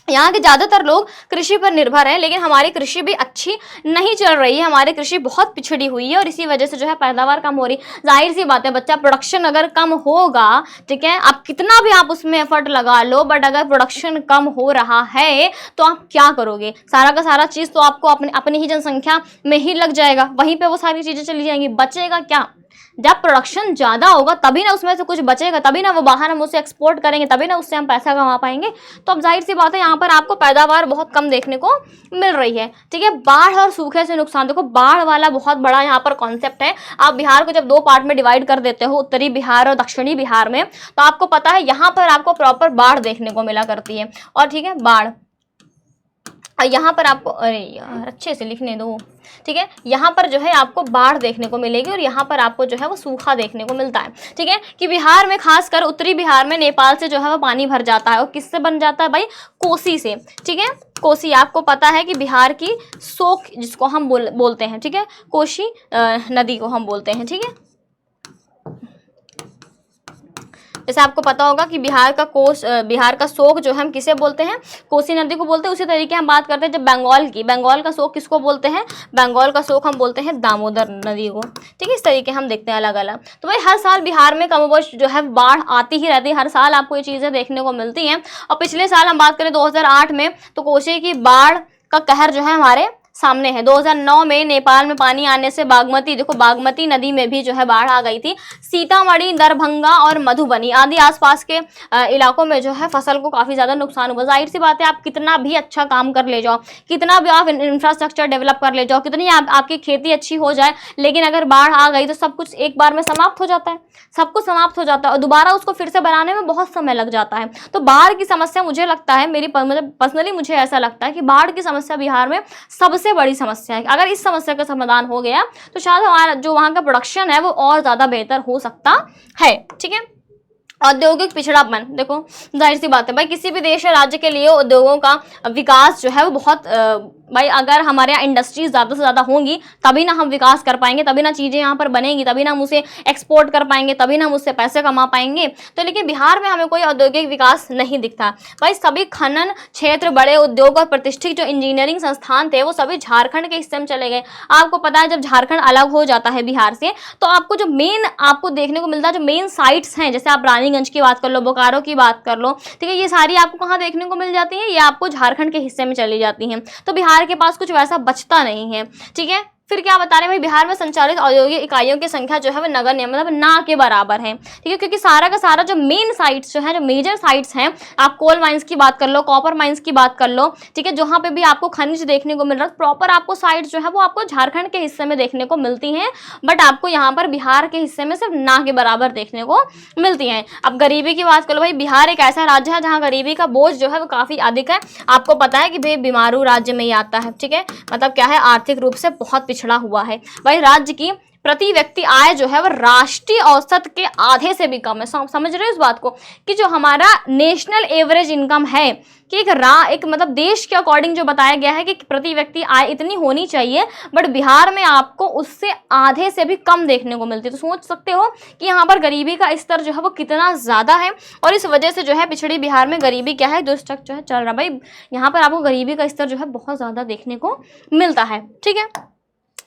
यहाँ के ज़्यादातर लोग कृषि पर निर्भर हैं, लेकिन हमारी कृषि भी अच्छी नहीं चल रही है, हमारी कृषि बहुत पिछड़ी हुई है और इसी वजह से जो है पैदावार कम हो रही। जाहिर सी बात है बच्चा, प्रोडक्शन अगर कम होगा, ठीक है, आप कितना भी आप उसमें एफर्ट लगा लो, बट अगर प्रोडक्शन कम हो रहा है तो आप क्या करोगे? सारा का सारा चीज़ तो आपको अपनी ही जनसंख्या में ही लग जाएगा, वहीं पर वो सारी चीज़ें चली जाएंगी, बचेगा क्या? जब प्रोडक्शन ज़्यादा होगा तभी ना उसमें से कुछ बचेगा, तभी ना वो बाहर हम उसे एक्सपोर्ट करेंगे, तभी ना उससे हम पैसा कमा पाएंगे। तो अब जाहिर सी बात है यहाँ पर आपको पैदावार बहुत कम देखने को मिल रही है, ठीक है। बाढ़ और सूखे से नुकसान, देखो बाढ़ वाला बहुत बड़ा यहाँ पर कॉन्सेप्ट है। आप बिहार को जब दो पार्ट में डिवाइड कर देते हो, उत्तरी बिहार और दक्षिणी बिहार में, तो आपको पता है यहाँ पर आपको प्रॉपर बाढ़ देखने को मिला करती है। और ठीक है, बाढ़ यहाँ पर आपको, अरे यार अच्छे से लिखने दो, ठीक है, यहाँ पर जो है आपको बाढ़ देखने को मिलेगी और यहाँ पर आपको जो है वो सूखा देखने को मिलता है, ठीक है। कि बिहार में खासकर उत्तरी बिहार में नेपाल से जो है वो पानी भर जाता है, और किससे बन जाता है भाई? कोसी से, ठीक है। कोसी आपको पता है कि बिहार की सोख जिसको हम बोलते हैं, ठीक है, कोसी नदी को हम बोलते हैं, ठीक है। जैसे आपको पता होगा कि बिहार का शोक जो है हम किसे बोलते हैं, कोसी नदी को बोलते हैं। उसी तरीके हम बात करते हैं जब बंगाल का शोक किसको बोलते हैं, बंगाल का शोक हम बोलते हैं दामोदर नदी को। ठीक है, इस तरीके हम देखते हैं अलग अलग। तो भाई हर साल बिहार में कमोबेश जो है बाढ़ आती ही रहती है, हर साल आपको ये चीजें देखने को मिलती हैं। और पिछले साल हम बात करें 2008 में, तो कोसी की बाढ़ का कहर जो है हमारे सामने है। 2009 में नेपाल में पानी आने से बागमती नदी में भी जो है बाढ़ आ गई थी। सीतामढ़ी, दरभंगा और मधुबनी आदि आसपास के इलाकों में जो है फसल को काफी ज्यादा नुकसान हुआ। जाहिर सी बात है, आप कितना भी अच्छा काम कर ले जाओ, कितना भी आप इंफ्रास्ट्रक्चर डेवलप कर ले जाओ, कितनी आपकी खेती अच्छी हो जाए, लेकिन अगर बाढ़ आ गई तो सब कुछ एक बार में समाप्त हो जाता है, सब कुछ समाप्त हो जाता है और दोबारा उसको फिर से बनाने में बहुत समय लग जाता है। तो बाढ़ की समस्या, मुझे लगता है, पर्सनली मुझे ऐसा लगता है कि बाढ़ की समस्या बिहार में सबसे बड़ी समस्या है। अगर इस समस्या का समाधान हो गया तो शायद हमारा जो वहां का प्रोडक्शन है वो और ज्यादा बेहतर हो सकता है। ठीक है, औद्योगिक पिछड़ापन, देखो जाहिर सी बात है भाई, किसी भी देश या राज्य के लिए उद्योगों का विकास जो है वो बहुत भाई अगर हमारे यहाँ इंडस्ट्रीज ज़्यादा से ज़्यादा होंगी तभी ना हम विकास कर पाएंगे, तभी ना चीज़ें यहाँ पर बनेंगी, तभी ना हम उसे एक्सपोर्ट कर पाएंगे, तभी ना हम उससे पैसे कमा पाएंगे। तो लेकिन बिहार में हमें कोई औद्योगिक विकास नहीं दिखता भाई। सभी खनन क्षेत्र, बड़े उद्योग और प्रतिष्ठित जो इंजीनियरिंग संस्थान थे वो सभी झारखंड के हिस्से में चले गए। आपको पता है जब झारखंड अलग हो जाता है बिहार से तो आपको जो मेन आपको देखने को मिलता है, जो मेन साइट्स हैं, जैसे आप रानीगंज की बात कर लो, बोकारो की बात कर लो, ठीक है, ये सारी आपको कहाँ देखने को मिल जाती है, ये आपको झारखंड के हिस्से में चली जाती हैं। तो बिहार के पास कुछ वैसा बचता नहीं है। ठीक है, फिर क्या बता रहे हैं भाई, बिहार में संचालित औद्योगिक इकाइयों की संख्या जो है वो नगण्य, मतलब ना के बराबर है। ठीक है, क्योंकि सारा का सारा जो मेन साइट्स जो है, जो मेजर साइट्स हैं, आप कोल माइंस की बात कर लो, कॉपर माइंस की बात कर लो, ठीक है, जहां पे भी आपको खनिज देखने को मिल रहा है, प्रॉपर आपको साइट्स जो है वो आपको झारखंड के हिस्से में देखने को मिलती हैं, बट आपको यहाँ पर बिहार के हिस्से में सिर्फ ना के बराबर देखने को मिलती है। अब गरीबी की बात कर लो भाई, बिहार एक ऐसा राज्य है जहाँ गरीबी का बोझ जो है वो काफी अधिक है। आपको पता है कि भाई बीमारू राज्य में ही आता है। ठीक है, मतलब क्या है, आर्थिक रूप से बहुत पिछड़ा हुआ है भाई। राज्य की प्रति व्यक्ति आय जो है वो राष्ट्रीय औसत के आधे से भी कम है। समझ रहे हो इस बात को, कि जो हमारा नेशनल एवरेज इनकम है कि एक मतलब देश के अकॉर्डिंग जो बताया गया है कि प्रति व्यक्ति आय इतनी होनी चाहिए, बट बिहार में आपको उससे आधे से भी कम देखने को मिलती है। तो सोच सकते हो कि यहाँ पर गरीबी का स्तर जो है वो कितना ज्यादा है, और इस वजह से जो है पिछड़ी बिहार में गरीबी क्या है, दुष्टक जो है चल रहा है भाई। यहाँ पर आपको गरीबी का स्तर जो है बहुत ज्यादा देखने को मिलता है। ठीक है,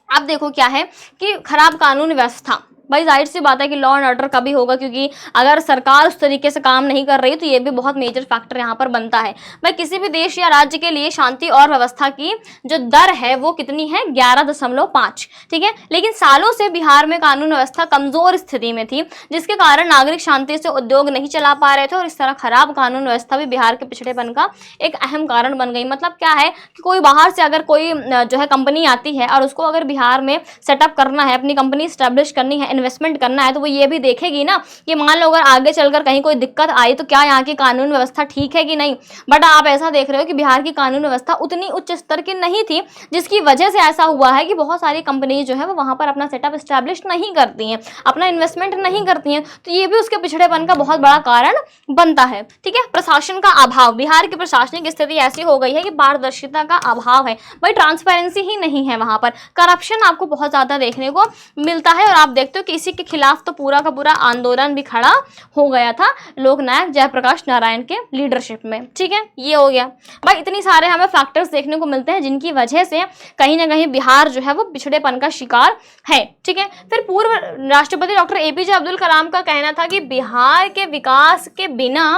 अब देखो क्या है कि खराब कानून व्यवस्था, भाई जाहिर सी बात है कि लॉ एंड ऑर्डर कभी होगा, क्योंकि अगर सरकार उस तरीके से काम नहीं कर रही तो ये भी बहुत मेजर फैक्टर यहाँ पर बनता है। भाई किसी भी देश या राज्य के लिए शांति और व्यवस्था की जो दर है वो कितनी है, 11.5। ठीक है, लेकिन सालों से बिहार में कानून व्यवस्था कमजोर स्थिति में थी, जिसके कारण नागरिक शांति से उद्योग नहीं चला पा रहे थे, और इस तरह खराब कानून व्यवस्था भी बिहार के पिछड़ेपन का एक अहम कारण बन गई। मतलब क्या है कि कोई बाहर से अगर कोई जो है कंपनी आती है और उसको अगर बिहार में सेटअप करना है, अपनी कंपनी स्टैब्लिश करनी है, इन्वेस्टमेंट करना है, तो वो ये भी देखेगी ना कि मान लो अगर आगे चलकर कहीं कोई दिक्कत आई तो क्या यहाँ की कानून व्यवस्था ठीक है कि नहीं। बट आप ऐसा देख रहे हो कि बिहार की कानून व्यवस्था उतनी उच्च स्तर की नहीं थी, जिसकी वजह से ऐसा हुआ है कि बहुत सारी कंपनीज जो है वो वहां पर अपना सेटअप स्टैब्लिश नहीं करती हैं, अपना इन्वेस्टमेंट नहीं करती हैं। तो ये भी उसके पिछड़ेपन का बहुत बड़ा कारण बनता है। ठीक है, प्रशासन का अभाव, बिहार की प्रशासनिक स्थिति ऐसी हो गई है कि पारदर्शिता का अभाव है भाई, ट्रांसपेरेंसी ही नहीं है, वहां पर करप्शन आपको बहुत ज्यादा देखने को मिलता है। और आप देखते हो कि इसी के खिलाफ तो पूरा का पूरा आंदोलन भी खड़ा हो गया था लोकनायक जयप्रकाश नारायण के लीडरशिप में। ठीक है, ये हो गया भाई। इतनी सारे हमें फैक्टर्स देखने को मिलते हैं जिनकी वजह से कहीं ना कहीं बिहार जो है वो पिछड़ेपन का शिकार है। ठीक है, फिर पूर्व राष्ट्रपति डॉक्टर एपीजे अब्दुल कलाम का कहना था कि बिहार के विकास के बिना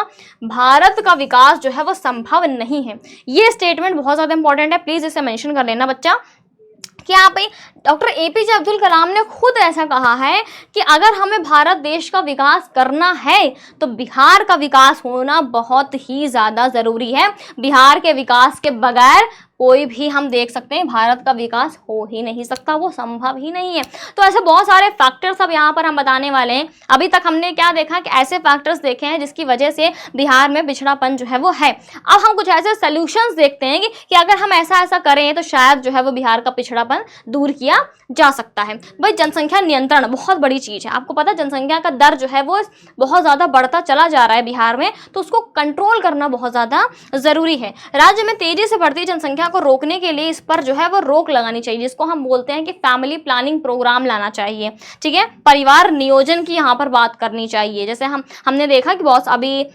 भारत का विकास जो है वो संभव नहीं है। ये स्टेटमेंट बहुत ज्यादा इंपॉर्टेंट है, प्लीज इसे मेंशन कर लेना बच्चा। क्या भाई डॉक्टर एपीजे अब्दुल कलाम ने खुद ऐसा कहा है कि अगर हमें भारत देश का विकास करना है तो बिहार का विकास होना बहुत ही ज्यादा जरूरी है। बिहार के विकास के बगैर कोई भी हम देख सकते हैं भारत का विकास हो ही नहीं सकता, वो संभव ही नहीं है। तो ऐसे बहुत सारे फैक्टर्स अब यहाँ पर हम बताने वाले हैं। अभी तक हमने क्या देखा कि ऐसे फैक्टर्स देखे हैं जिसकी वजह से बिहार में पिछड़ापन जो है वो है। अब हम कुछ ऐसे सोल्यूशंस देखते हैं कि अगर हम ऐसा करें तो शायद जो है वो बिहार का पिछड़ापन दूर किया किया जा सकता है। भाई जनसंख्या नियंत्रण बहुत बड़ी चीज है, आपको पता है जनसंख्या का दर जो है वो बहुत ज्यादा बढ़ता चला जा रहा है बिहार में, तो उसको कंट्रोल करना बहुत ज्यादा जरूरी है। राज्य में तेजी से बढ़ती जनसंख्या को रोकने के लिए इस पर जो है वो रोक लगानी चाहिए, जिसको हम बोलते हैं कि फैमिली प्लानिंग प्रोग्राम लाना चाहिए। ठीक है, परिवार नियोजन की यहाँ पर बात करनी चाहिए। जैसे हमने देखा कि बहुत अभी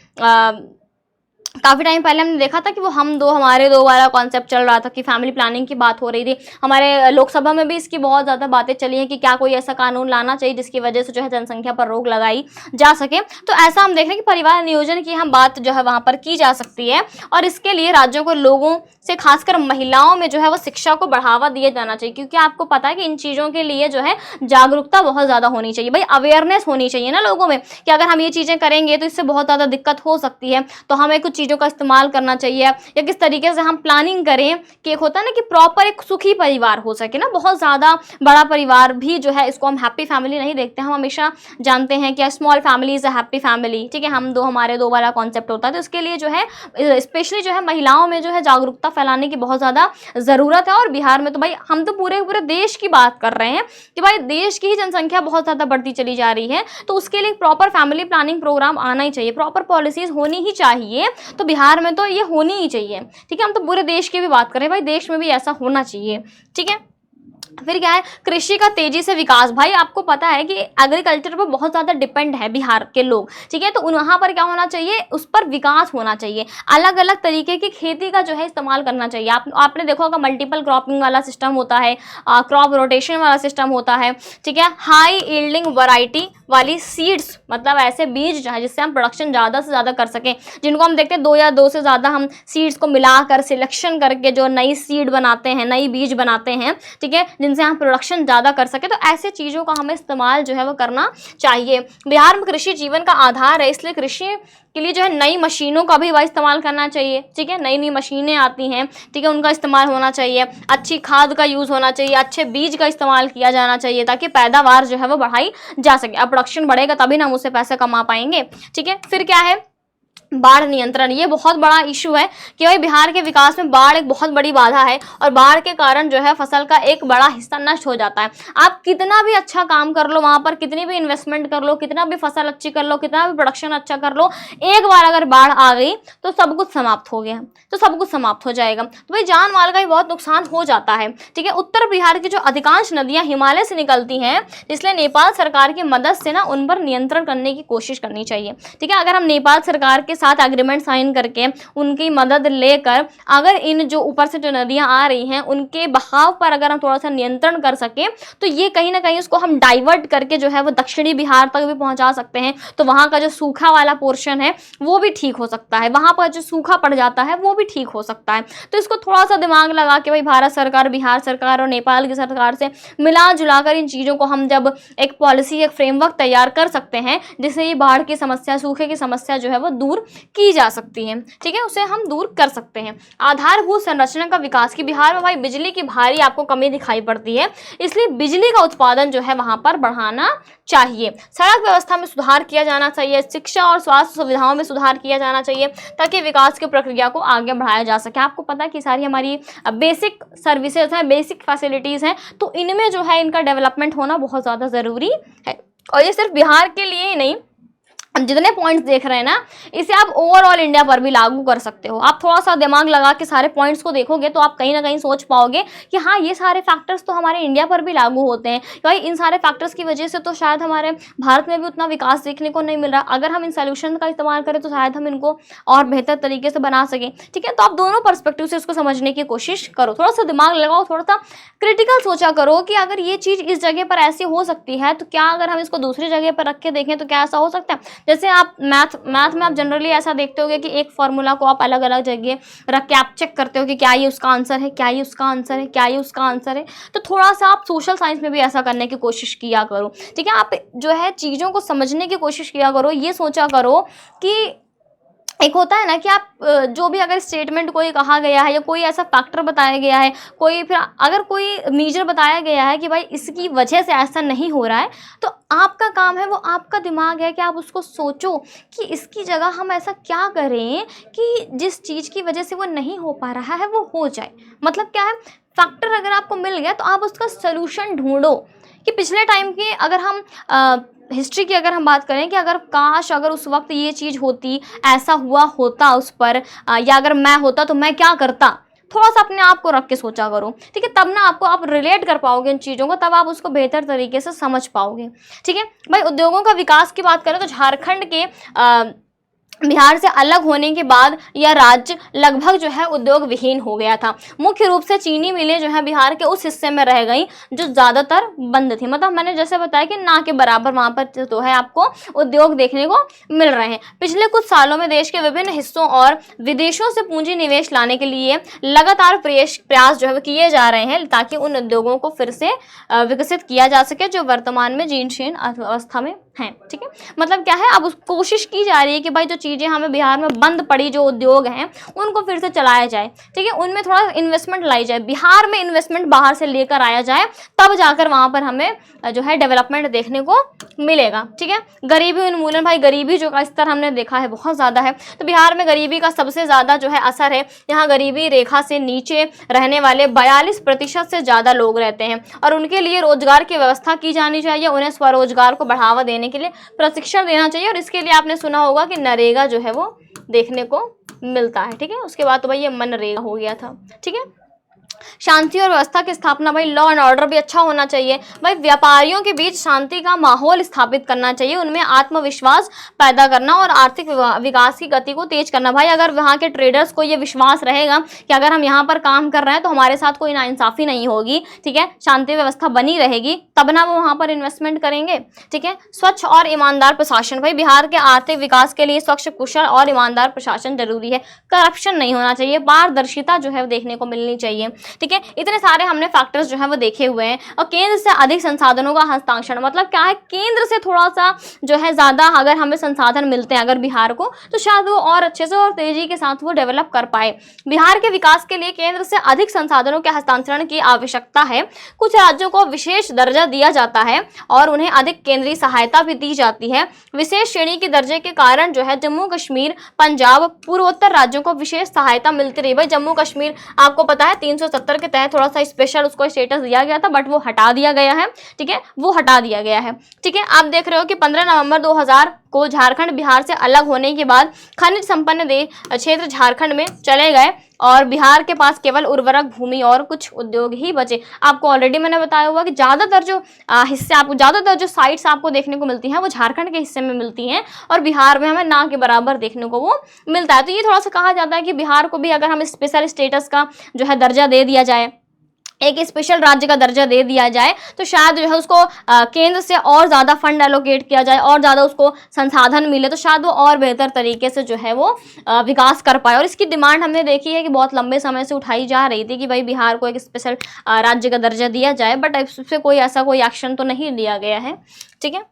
काफ़ी टाइम पहले हमने देखा था कि वो हम दो हमारे दो वाला कॉन्सेप्ट चल रहा था कि फैमिली प्लानिंग की बात हो रही थी। हमारे लोकसभा में भी इसकी बहुत ज़्यादा बातें चली हैं कि क्या कोई ऐसा कानून लाना चाहिए जिसकी वजह से जो है जनसंख्या पर रोक लगाई जा सके। तो ऐसा हम देख रहे हैं कि परिवार नियोजन की हम बात जो है वहाँ पर की जा सकती है, और इसके लिए राज्यों को लोगों से खासकर महिलाओं में जो है वो शिक्षा को बढ़ावा दिया जाना चाहिए, क्योंकि आपको पता है कि इन चीज़ों के लिए जो है जागरूकता बहुत ज़्यादा होनी चाहिए। भाई अवेयरनेस होनी चाहिए ना लोगों में कि अगर हम ये चीज़ें करेंगे तो इससे बहुत ज़्यादा दिक्कत हो सकती है, तो हमें कुछ चीज़ों का इस्तेमाल करना चाहिए, या किस तरीके से हम प्लानिंग करें कि एक होता है ना कि प्रॉपर एक सुखी परिवार हो सके ना। बहुत ज़्यादा बड़ा परिवार भी जो है इसको हम हैप्पी फैमिली नहीं देखते, हम हमेशा जानते हैं कि small family is a happy family. ठीक है, हम दो हमारे दो वाला कॉन्सेप्ट होता है। तो इसके लिए जो है स्पेशली जो है महिलाओं में जो है जागरूकता फैलाने की बहुत ज़्यादा ज़रूरत है। और बिहार में तो भाई हम तो पूरे पूरे देश की बात कर रहे हैं कि भाई देश की ही जनसंख्या बहुत ज़्यादा बढ़ती चली जा रही है, तो उसके लिए प्रॉपर फैमिली प्लानिंग प्रोग्राम आना ही चाहिए, प्रॉपर पॉलिसीज़ होनी ही चाहिए। तो बिहार में तो ये होनी ही चाहिए। ठीक है, हम तो पूरे देश की भी बात कर रहे हैं, भाई देश में भी ऐसा होना चाहिए। ठीक है, फिर क्या है, कृषि का तेजी से विकास। भाई आपको पता है कि एग्रीकल्चर पर बहुत ज़्यादा डिपेंड है बिहार के लोग। ठीक है, तो वहाँ पर क्या होना चाहिए, उस पर विकास होना चाहिए, अलग अलग तरीके की खेती का जो है इस्तेमाल करना चाहिए। आपने देखा होगा मल्टीपल क्रॉपिंग वाला सिस्टम होता है, क्रॉप रोटेशन वाला सिस्टम होता है। ठीक है, हाई यील्डिंग वैरायटी वाली सीड्स, मतलब ऐसे बीज जो है जिससे हम प्रोडक्शन ज़्यादा से ज़्यादा कर सकें, जिनको हम देखते हैं दो या दो से ज़्यादा हम सीड्स को मिलाकर सिलेक्शन करके जो नई सीड बनाते हैं, नई बीज बनाते हैं। ठीक है, जिनसे हम प्रोडक्शन ज़्यादा कर सके, तो ऐसे चीज़ों का हमें इस्तेमाल जो है वो करना चाहिए। बिहार में कृषि जीवन का आधार है, इसलिए कृषि के लिए जो है नई मशीनों का भी भाई इस्तेमाल करना चाहिए। ठीक है, नई नई मशीनें आती हैं, ठीक है, उनका इस्तेमाल होना चाहिए, अच्छी खाद का यूज़ होना चाहिए, अच्छे बीज का इस्तेमाल किया जाना चाहिए, ताकि पैदावार जो है वो बढ़ाई जा सके। अब प्रोडक्शन बढ़ेगा तभी ना हम उससे पैसे कमा पाएंगे। ठीक है, फिर क्या है, बाढ़ नियंत्रण। ये बहुत बड़ा इशू है कि भाई बिहार के विकास में बाढ़ एक बहुत बड़ी बाधा है, और बाढ़ के कारण जो है फसल का एक बड़ा हिस्सा नष्ट हो जाता है। आप कितना भी अच्छा काम कर लो, वहां पर कितनी भी इन्वेस्टमेंट कर लो, कितना भी फसल अच्छी कर लो, कितना भी प्रोडक्शन अच्छा कर लो, एक बार अगर बाढ़ आ गई तो सब कुछ समाप्त हो गया, तो सब कुछ समाप्त हो जाएगा। तो भाई जान माल का भी बहुत नुकसान हो जाता है। ठीक है, उत्तर बिहार की जो अधिकांश नदियां हिमालय से निकलती हैं, इसलिए नेपाल सरकार की मदद से ना उन पर नियंत्रण करने की कोशिश करनी चाहिए। ठीक है, अगर हम नेपाल सरकार के साथ एग्रीमेंट साइन करके उनकी मदद लेकर अगर इन जो ऊपर से जो नदियां आ रही हैं उनके बहाव पर अगर हम थोड़ा सा नियंत्रण कर सके, तो ये कहीं ना कहीं उसको हम डाइवर्ट करके जो है वो दक्षिणी बिहार तक भी पहुंचा सकते हैं। तो वहां का जो सूखा वाला पोर्शन है वो भी ठीक हो सकता है, वहां पर जो सूखा पड़ जाता है वो भी ठीक हो सकता है। तो इसको थोड़ा सा दिमाग लगा के भाई भारत सरकार, बिहार सरकार और नेपाल की सरकार से मिला जुलाकर इन चीज़ों को हम जब एक पॉलिसी, एक फ्रेमवर्क तैयार कर सकते हैं, जिससे ये बाढ़ की समस्या, सूखे की समस्या जो है वो दूर की जा सकती है। ठीक है, उसे हम दूर कर सकते हैं। आधारभूत संरचना का विकास, की बिहार में भाई बिजली की भारी आपको कमी दिखाई पड़ती है, इसलिए बिजली का उत्पादन जो है वहां पर बढ़ाना चाहिए। सड़क व्यवस्था में सुधार किया जाना चाहिए, शिक्षा और स्वास्थ्य सुविधाओं में सुधार किया जाना चाहिए, ताकि विकास की प्रक्रिया को आगे बढ़ाया जा सके। आपको पता है कि सारी हमारी बेसिक सर्विसेज हैं, बेसिक फैसिलिटीज़ हैं, तो इनमें जो है इनका डेवलपमेंट होना बहुत ज़्यादा ज़रूरी है। और ये सिर्फ बिहार के लिए ही नहीं, जितने पॉइंट्स देख रहे हैं ना, इसे आप ओवरऑल इंडिया पर भी लागू कर सकते हो। आप थोड़ा सा दिमाग लगा के सारे पॉइंट्स को देखोगे तो आप कहीं ना कहीं सोच पाओगे कि हाँ, ये सारे फैक्टर्स तो हमारे इंडिया पर भी लागू होते हैं। भाई इन सारे फैक्टर्स की वजह से तो शायद हमारे भारत में भी उतना विकास देखने को नहीं मिल रहा। अगर हम इन सोल्यूशन का इस्तेमाल करें तो शायद हम इनको और बेहतर तरीके से बना सकें। ठीक है, तो आप दोनों पर्सपेक्टिव से इसको समझने की कोशिश करो, थोड़ा सा दिमाग लगाओ, थोड़ा सा क्रिटिकल सोचा करो कि अगर ये चीज़ इस जगह पर ऐसी हो सकती है तो क्या अगर हम इसको दूसरी जगह पर रख के देखें तो क्या ऐसा हो सकता है। जैसे आप मैथ में आप जनरली ऐसा देखते होगे कि एक फॉर्मूला को आप अलग अलग जगह रख के आप चेक करते हो कि क्या ये उसका आंसर है, क्या ये उसका आंसर है, क्या ये उसका आंसर है। तो थोड़ा सा आप सोशल साइंस में भी ऐसा करने की कोशिश किया करो। ठीक है, आप जो है चीज़ों को समझने की कोशिश किया करो, ये सोचा करो कि एक होता है ना कि आप जो भी अगर स्टेटमेंट कोई कहा गया है या कोई ऐसा फैक्टर बताया गया है, कोई फिर अगर कोई मेजर बताया गया है कि भाई इसकी वजह से ऐसा नहीं हो रहा है, तो आपका काम है, वो आपका दिमाग है कि आप उसको सोचो कि इसकी जगह हम ऐसा क्या करें कि जिस चीज़ की वजह से वो नहीं हो पा रहा है वो हो जाए। मतलब क्या है, फैक्टर अगर आपको मिल गया तो आप उसका सोल्यूशन ढूंढो। कि पिछले टाइम के अगर हम हिस्ट्री की अगर हम बात करें कि अगर काश अगर उस वक्त ये चीज़ होती, ऐसा हुआ होता उस पर, या अगर मैं होता तो मैं क्या करता, थोड़ा सा अपने आप को रख के सोचा करो, ठीक है। तब ना आपको आप रिलेट कर पाओगे इन चीज़ों को, तब आप उसको बेहतर तरीके से समझ पाओगे, ठीक है भाई। उद्योगों का विकास की बात करें तो झारखंड के बिहार से अलग होने के बाद यह राज्य लगभग जो है उद्योग विहीन हो गया था। मुख्य रूप से चीनी मिलें जो है बिहार के उस हिस्से में रह गई जो ज़्यादातर बंद थी। मतलब मैंने जैसे बताया कि ना के बराबर वहाँ पर तो है आपको उद्योग देखने को मिल रहे हैं। पिछले कुछ सालों में देश के विभिन्न हिस्सों और विदेशों से पूंजी निवेश लाने के लिए लगातार प्रयास जो है किए जा रहे हैं ताकि उन उद्योगों को फिर से विकसित किया जा सके जो वर्तमान में जीर्ण शीर्ण अवस्था में हैं, ठीक है। मतलब क्या है, अब कोशिश की जा रही है कि भाई जो चीज़ें हमें बिहार में बंद पड़ी जो उद्योग हैं उनको फिर से चलाया जाए, ठीक है। उनमें थोड़ा इन्वेस्टमेंट लाई जाए, बिहार में इन्वेस्टमेंट बाहर से लेकर आया जाए, तब जाकर वहाँ पर हमें जो है डेवलपमेंट देखने को मिलेगा, ठीक है। गरीबी उन्मूलन, भाई गरीबी जो का स्तर हमने देखा है बहुत ज़्यादा है, तो बिहार में गरीबी का सबसे ज़्यादा जो है असर है। यहाँ गरीबी रेखा से नीचे रहने वाले 42% से ज़्यादा लोग रहते हैं और उनके लिए रोजगार की व्यवस्था की जानी चाहिए। उन्हें स्वरोजगार को बढ़ावा देने के लिए प्रशिक्षण देना चाहिए और इसके लिए आपने सुना होगा कि नरेगा जो है वो देखने को मिलता है, ठीक है। उसके बाद तो भाई ये मनरेगा हो गया था, ठीक है। शांति और व्यवस्था की स्थापना, भाई लॉ एंड ऑर्डर भी अच्छा होना चाहिए। भाई व्यापारियों के बीच शांति का माहौल स्थापित करना चाहिए, उनमें आत्मविश्वास पैदा करना और आर्थिक विकास की गति को तेज करना। भाई अगर वहाँ के ट्रेडर्स को ये विश्वास रहेगा कि अगर हम यहाँ पर काम कर रहे हैं तो हमारे साथ कोई नाइंसाफी नहीं होगी, ठीक है, शांति व्यवस्था बनी रहेगी, तब ना वो वहाँ पर इन्वेस्टमेंट करेंगे, ठीक है। स्वच्छ और ईमानदार प्रशासन, भाई बिहार के आर्थिक विकास के लिए स्वच्छ, कुशल और ईमानदार प्रशासन जरूरी है। करप्शन नहीं होना चाहिए, पारदर्शिता जो है देखने को मिलनी चाहिए, ठीक है। इतने सारे हमने फैक्टर्स जो है वो देखे हुए हैं। और केंद्र से अधिक संसाधनों का हस्तांतरण, मतलब क्या है, केंद्र से थोड़ा सा जो है ज़्यादा अगर हमें संसाधन मिलते हैं अगर बिहार को, तो शायद वो और अच्छे से और तेजी के साथ वो डेवलप कर पाए। बिहार के विकास के लिए केंद्र से अधिक संसाधनों के हस्तांतरण की आवश्यकता है। कुछ राज्यों को विशेष दर्जा दिया जाता है और उन्हें अधिक केंद्रीय सहायता भी दी जाती है। विशेष श्रेणी के दर्जे के कारण जो है जम्मू कश्मीर, पंजाब, पूर्वोत्तर राज्यों को विशेष सहायता मिलती रही। भाई जम्मू कश्मीर आपको पता है 370 के तहत थोड़ा सा स्पेशल उसको स्टेटस दिया गया था, बट वो हटा दिया गया है, ठीक है, वो हटा दिया गया है, ठीक है। आप देख रहे हो कि 15 नवंबर 2000 को झारखंड बिहार से अलग होने के बाद खनिज संपन्न क्षेत्र झारखंड में चले गए और बिहार के पास केवल उर्वरक भूमि और कुछ उद्योग ही बचे। आपको ऑलरेडी मैंने बताया हुआ कि ज़्यादातर जो हिस्से आपको, ज़्यादातर जो साइट्स आपको देखने को मिलती हैं वो झारखंड के हिस्से में मिलती हैं और बिहार में हमें ना के बराबर देखने को वो मिलता है। तो ये थोड़ा सा कहा जाता है कि बिहार को भी अगर हम स्पेशल स्टेटस का जो है दर्जा दे दिया जाए, एक स्पेशल राज्य का दर्जा दे दिया जाए, तो शायद जो है उसको केंद्र से और ज़्यादा फंड एलोकेट किया जाए और ज़्यादा उसको संसाधन मिले, तो शायद वो और बेहतर तरीके से जो है वो विकास कर पाए। और इसकी डिमांड हमने देखी है कि बहुत लंबे समय से उठाई जा रही थी कि भाई बिहार को एक स्पेशल राज्य का दर्जा दिया जाए, बट इससे कोई ऐसा कोई एक्शन तो नहीं लिया गया है, ठीक है।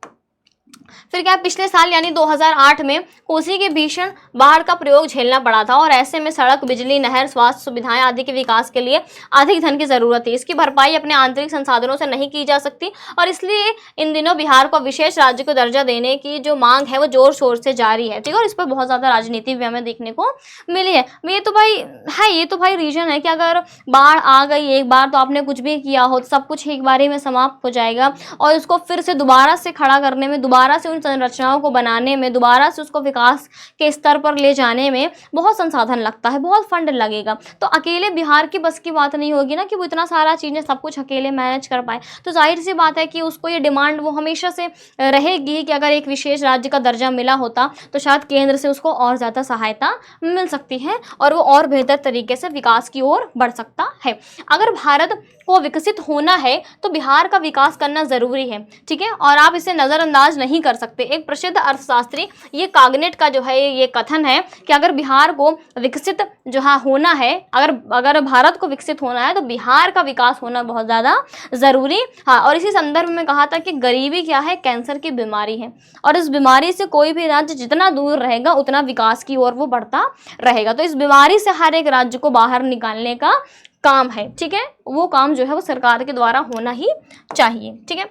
फिर क्या, पिछले साल यानी 2008 में कोसी के भीषण बाढ़ का प्रयोग झेलना पड़ा था और ऐसे में सड़क, बिजली, नहर, स्वास्थ्य सुविधाएं आदि के विकास के लिए अधिक धन की जरूरत है। इसकी भरपाई अपने आंतरिक संसाधनों से नहीं की जा सकती और इसलिए इन दिनों बिहार को विशेष राज्य को दर्जा देने की जो मांग है वो जोर शोर से जारी है, ठीक है। और इस पर बहुत ज्यादा राजनीति भी हमें देखने को मिली है। ये तो भाई रीजन है कि अगर बाढ़ आ गई एक बार तो आपने कुछ भी किया हो तो सब कुछ एक बारी में समाप्त हो जाएगा और उसको फिर से दोबारा से खड़ा करने में, दोबारा से उन संरचनाओं को बनाने में, दोबारा से उसको विकास के स्तर पर ले जाने में बहुत संसाधन लगता है, बहुत फंड लगेगा। तो अकेले बिहार की बस की बात नहीं होगी ना कि वो इतना सारा चीज़ें सब कुछ अकेले मैनेज कर पाए। तो जाहिर सी बात है कि उसको ये डिमांड वो हमेशा से रहेगी कि अगर एक विशेष राज्य का दर्जा मिला होता तो शायद केंद्र से उसको और ज़्यादा सहायता मिल सकती है और वो और बेहतर तरीके से विकास की ओर बढ़ सकता है। अगर भारत को विकसित होना है तो बिहार का विकास करना जरूरी है, ठीक है, और आप इसे नजरअंदाज नहीं कर सकते। एक प्रसिद्ध अर्थशास्त्री ये कागनेट का जो है ये कथन है कि अगर बिहार को विकसित जो है होना है, अगर भारत को विकसित होना है तो बिहार का विकास होना बहुत ज़्यादा ज़रूरी। हाँ, और इसी संदर्भ में कहा था कि गरीबी क्या है, कैंसर की बीमारी है, और इस बीमारी से कोई भी राज्य जितना दूर रहेगा उतना विकास की ओर वो बढ़ता रहेगा। तो इस बीमारी से हर एक राज्य को बाहर निकालने का काम है, ठीक है, वो काम जो है वो सरकार के द्वारा होना ही चाहिए, ठीक है।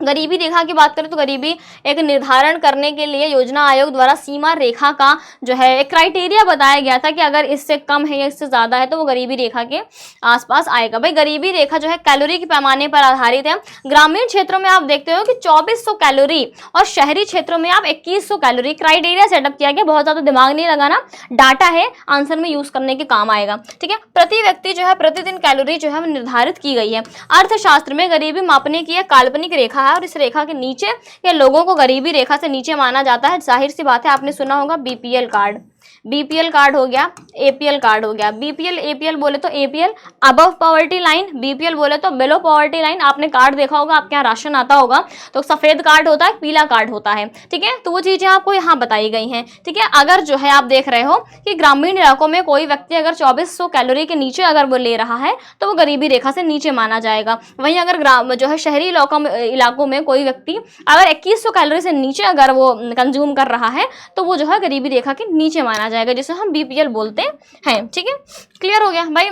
गरीबी रेखा की बात करें तो गरीबी एक निर्धारण करने के लिए योजना आयोग द्वारा सीमा रेखा का जो है एक क्राइटेरिया बताया गया था कि अगर इससे कम है या इससे ज़्यादा है तो वो गरीबी रेखा के आसपास आएगा। भाई गरीबी रेखा जो है कैलोरी के पैमाने पर आधारित है। ग्रामीण क्षेत्रों में आप देखते हो कि 2400 कैलोरी और शहरी क्षेत्रों में आप 2100 कैलोरी क्राइटेरिया सेटअप किया गया। बहुत ज़्यादा दिमाग नहीं लगाना, डाटा है, आंसर में यूज़ करने के काम आएगा, ठीक है। प्रति व्यक्ति जो है प्रतिदिन कैलोरी जो है निर्धारित की गई है। अर्थशास्त्र में गरीबी मापने की एक काल्पनिक रेखा और इस रेखा के नीचे या लोगों को गरीबी रेखा से नीचे माना जाता है। जाहिर सी बात है, आपने सुना होगा बीपीएल कार्ड, बीपीएल कार्ड हो गया, एपीएल कार्ड हो गया। बीपीएल एपीएल बोले तो APL above poverty line, BPL बोले तो बिलो पॉवर्टी लाइन। आपने कार्ड देखा होगा, आपके यहाँ राशन आता होगा तो सफेद कार्ड होता है, पीला कार्ड होता है, ठीक है। तो वो चीजें आपको यहाँ बताई गई हैं, ठीक है। अगर जो है आप देख रहे हो कि ग्रामीण इलाकों में कोई व्यक्ति अगर 2400 कैलोरी के नीचे अगर वो ले रहा है तो वो गरीबी रेखा से नीचे माना जाएगा। वहीं अगर जो है शहरी इलाकों में कोई व्यक्ति अगर 2100 कैलोरी से नीचे अगर वो कंज्यूम कर रहा है तो वो जो है गरीबी रेखा के नीचे माना जाएगा, जिसे हम बीपीएल बोलते हैं, ठीक है। क्लियर हो गया भाई।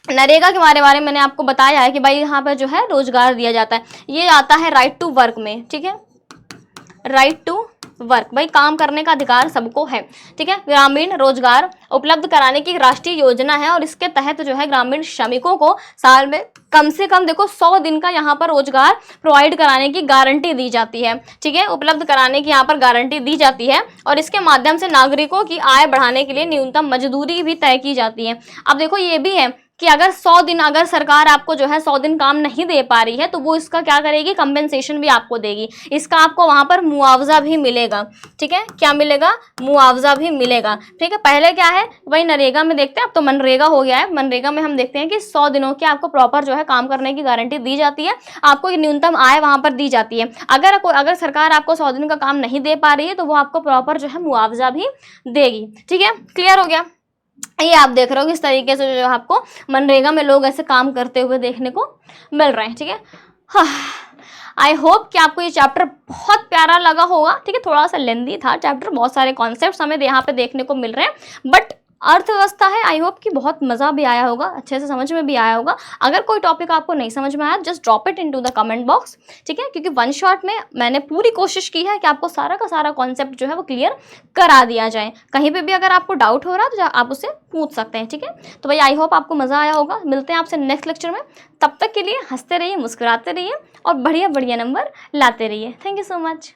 नरेगा के बारे में मैंने आपको बताया है कि भाई यहाँ पर जो है रोजगार दिया जाता है, ये आता है राइट टू वर्क में, ठीक है, राइट टू वर्क, भाई काम करने का अधिकार सबको है, ठीक है। ग्रामीण रोजगार उपलब्ध कराने की राष्ट्रीय योजना है और इसके तहत जो है ग्रामीण श्रमिकों को साल में कम से कम देखो 100 दिन का यहाँ पर रोजगार प्रोवाइड कराने की गारंटी दी जाती है, ठीक है, उपलब्ध कराने की यहाँ पर गारंटी दी जाती है। और इसके माध्यम से नागरिकों की आय बढ़ाने के लिए न्यूनतम मजदूरी भी तय की जाती है। अब देखो ये भी है कि अगर 100 दिन अगर सरकार आपको जो है 100 दिन काम नहीं दे पा रही है तो वो इसका क्या करेगी, कंपेंसेशन भी आपको देगी, इसका आपको वहां पर मुआवजा भी मिलेगा, ठीक है। क्या मिलेगा, मुआवजा भी मिलेगा, ठीक है। पहले क्या है भाई नरेगा में देखते हैं, अब तो मनरेगा हो गया है। मनरेगा में हम देखते हैं कि 100 दिनों की आपको प्रॉपर जो है काम करने की गारंटी दी जाती है, आपको न्यूनतम आय वहां पर दी जाती है। अगर सरकार आपको 100 दिन का काम नहीं दे पा रही है तो वो आपको प्रॉपर जो है मुआवजा भी देगी, ठीक है। क्लियर हो गया। ये आप देख रहे हो किस तरीके से जो आपको मनरेगा में लोग ऐसे काम करते हुए देखने को मिल रहे हैं, ठीक है। हाँ, आई होप कि आपको ये चैप्टर बहुत प्यारा लगा होगा, ठीक है। थोड़ा सा लेंदी था चैप्टर, बहुत सारे कॉन्सेप्ट्स हमें यहाँ पे देखने को मिल रहे हैं, बट अर्थव्यवस्था है, आई होप कि बहुत मज़ा भी आया होगा, अच्छे से समझ में भी आया होगा। अगर कोई टॉपिक आपको नहीं समझ में आया just drop it into the comment box, ठीक है, क्योंकि वन शॉट में मैंने पूरी कोशिश की है कि आपको सारा का सारा कॉन्सेप्ट जो है वो क्लियर करा दिया जाए। कहीं पे भी अगर आपको डाउट हो रहा है तो आप उससे पूछ सकते हैं, ठीक है। तो भाई आई होप आपको मज़ा आया होगा। मिलते हैं आपसे नेक्स्ट लेक्चर में, तब तक के लिए हंसते रहिए, मुस्कुराते रहिए और बढ़िया बढ़िया नंबर लाते रहिए। Thank you so much.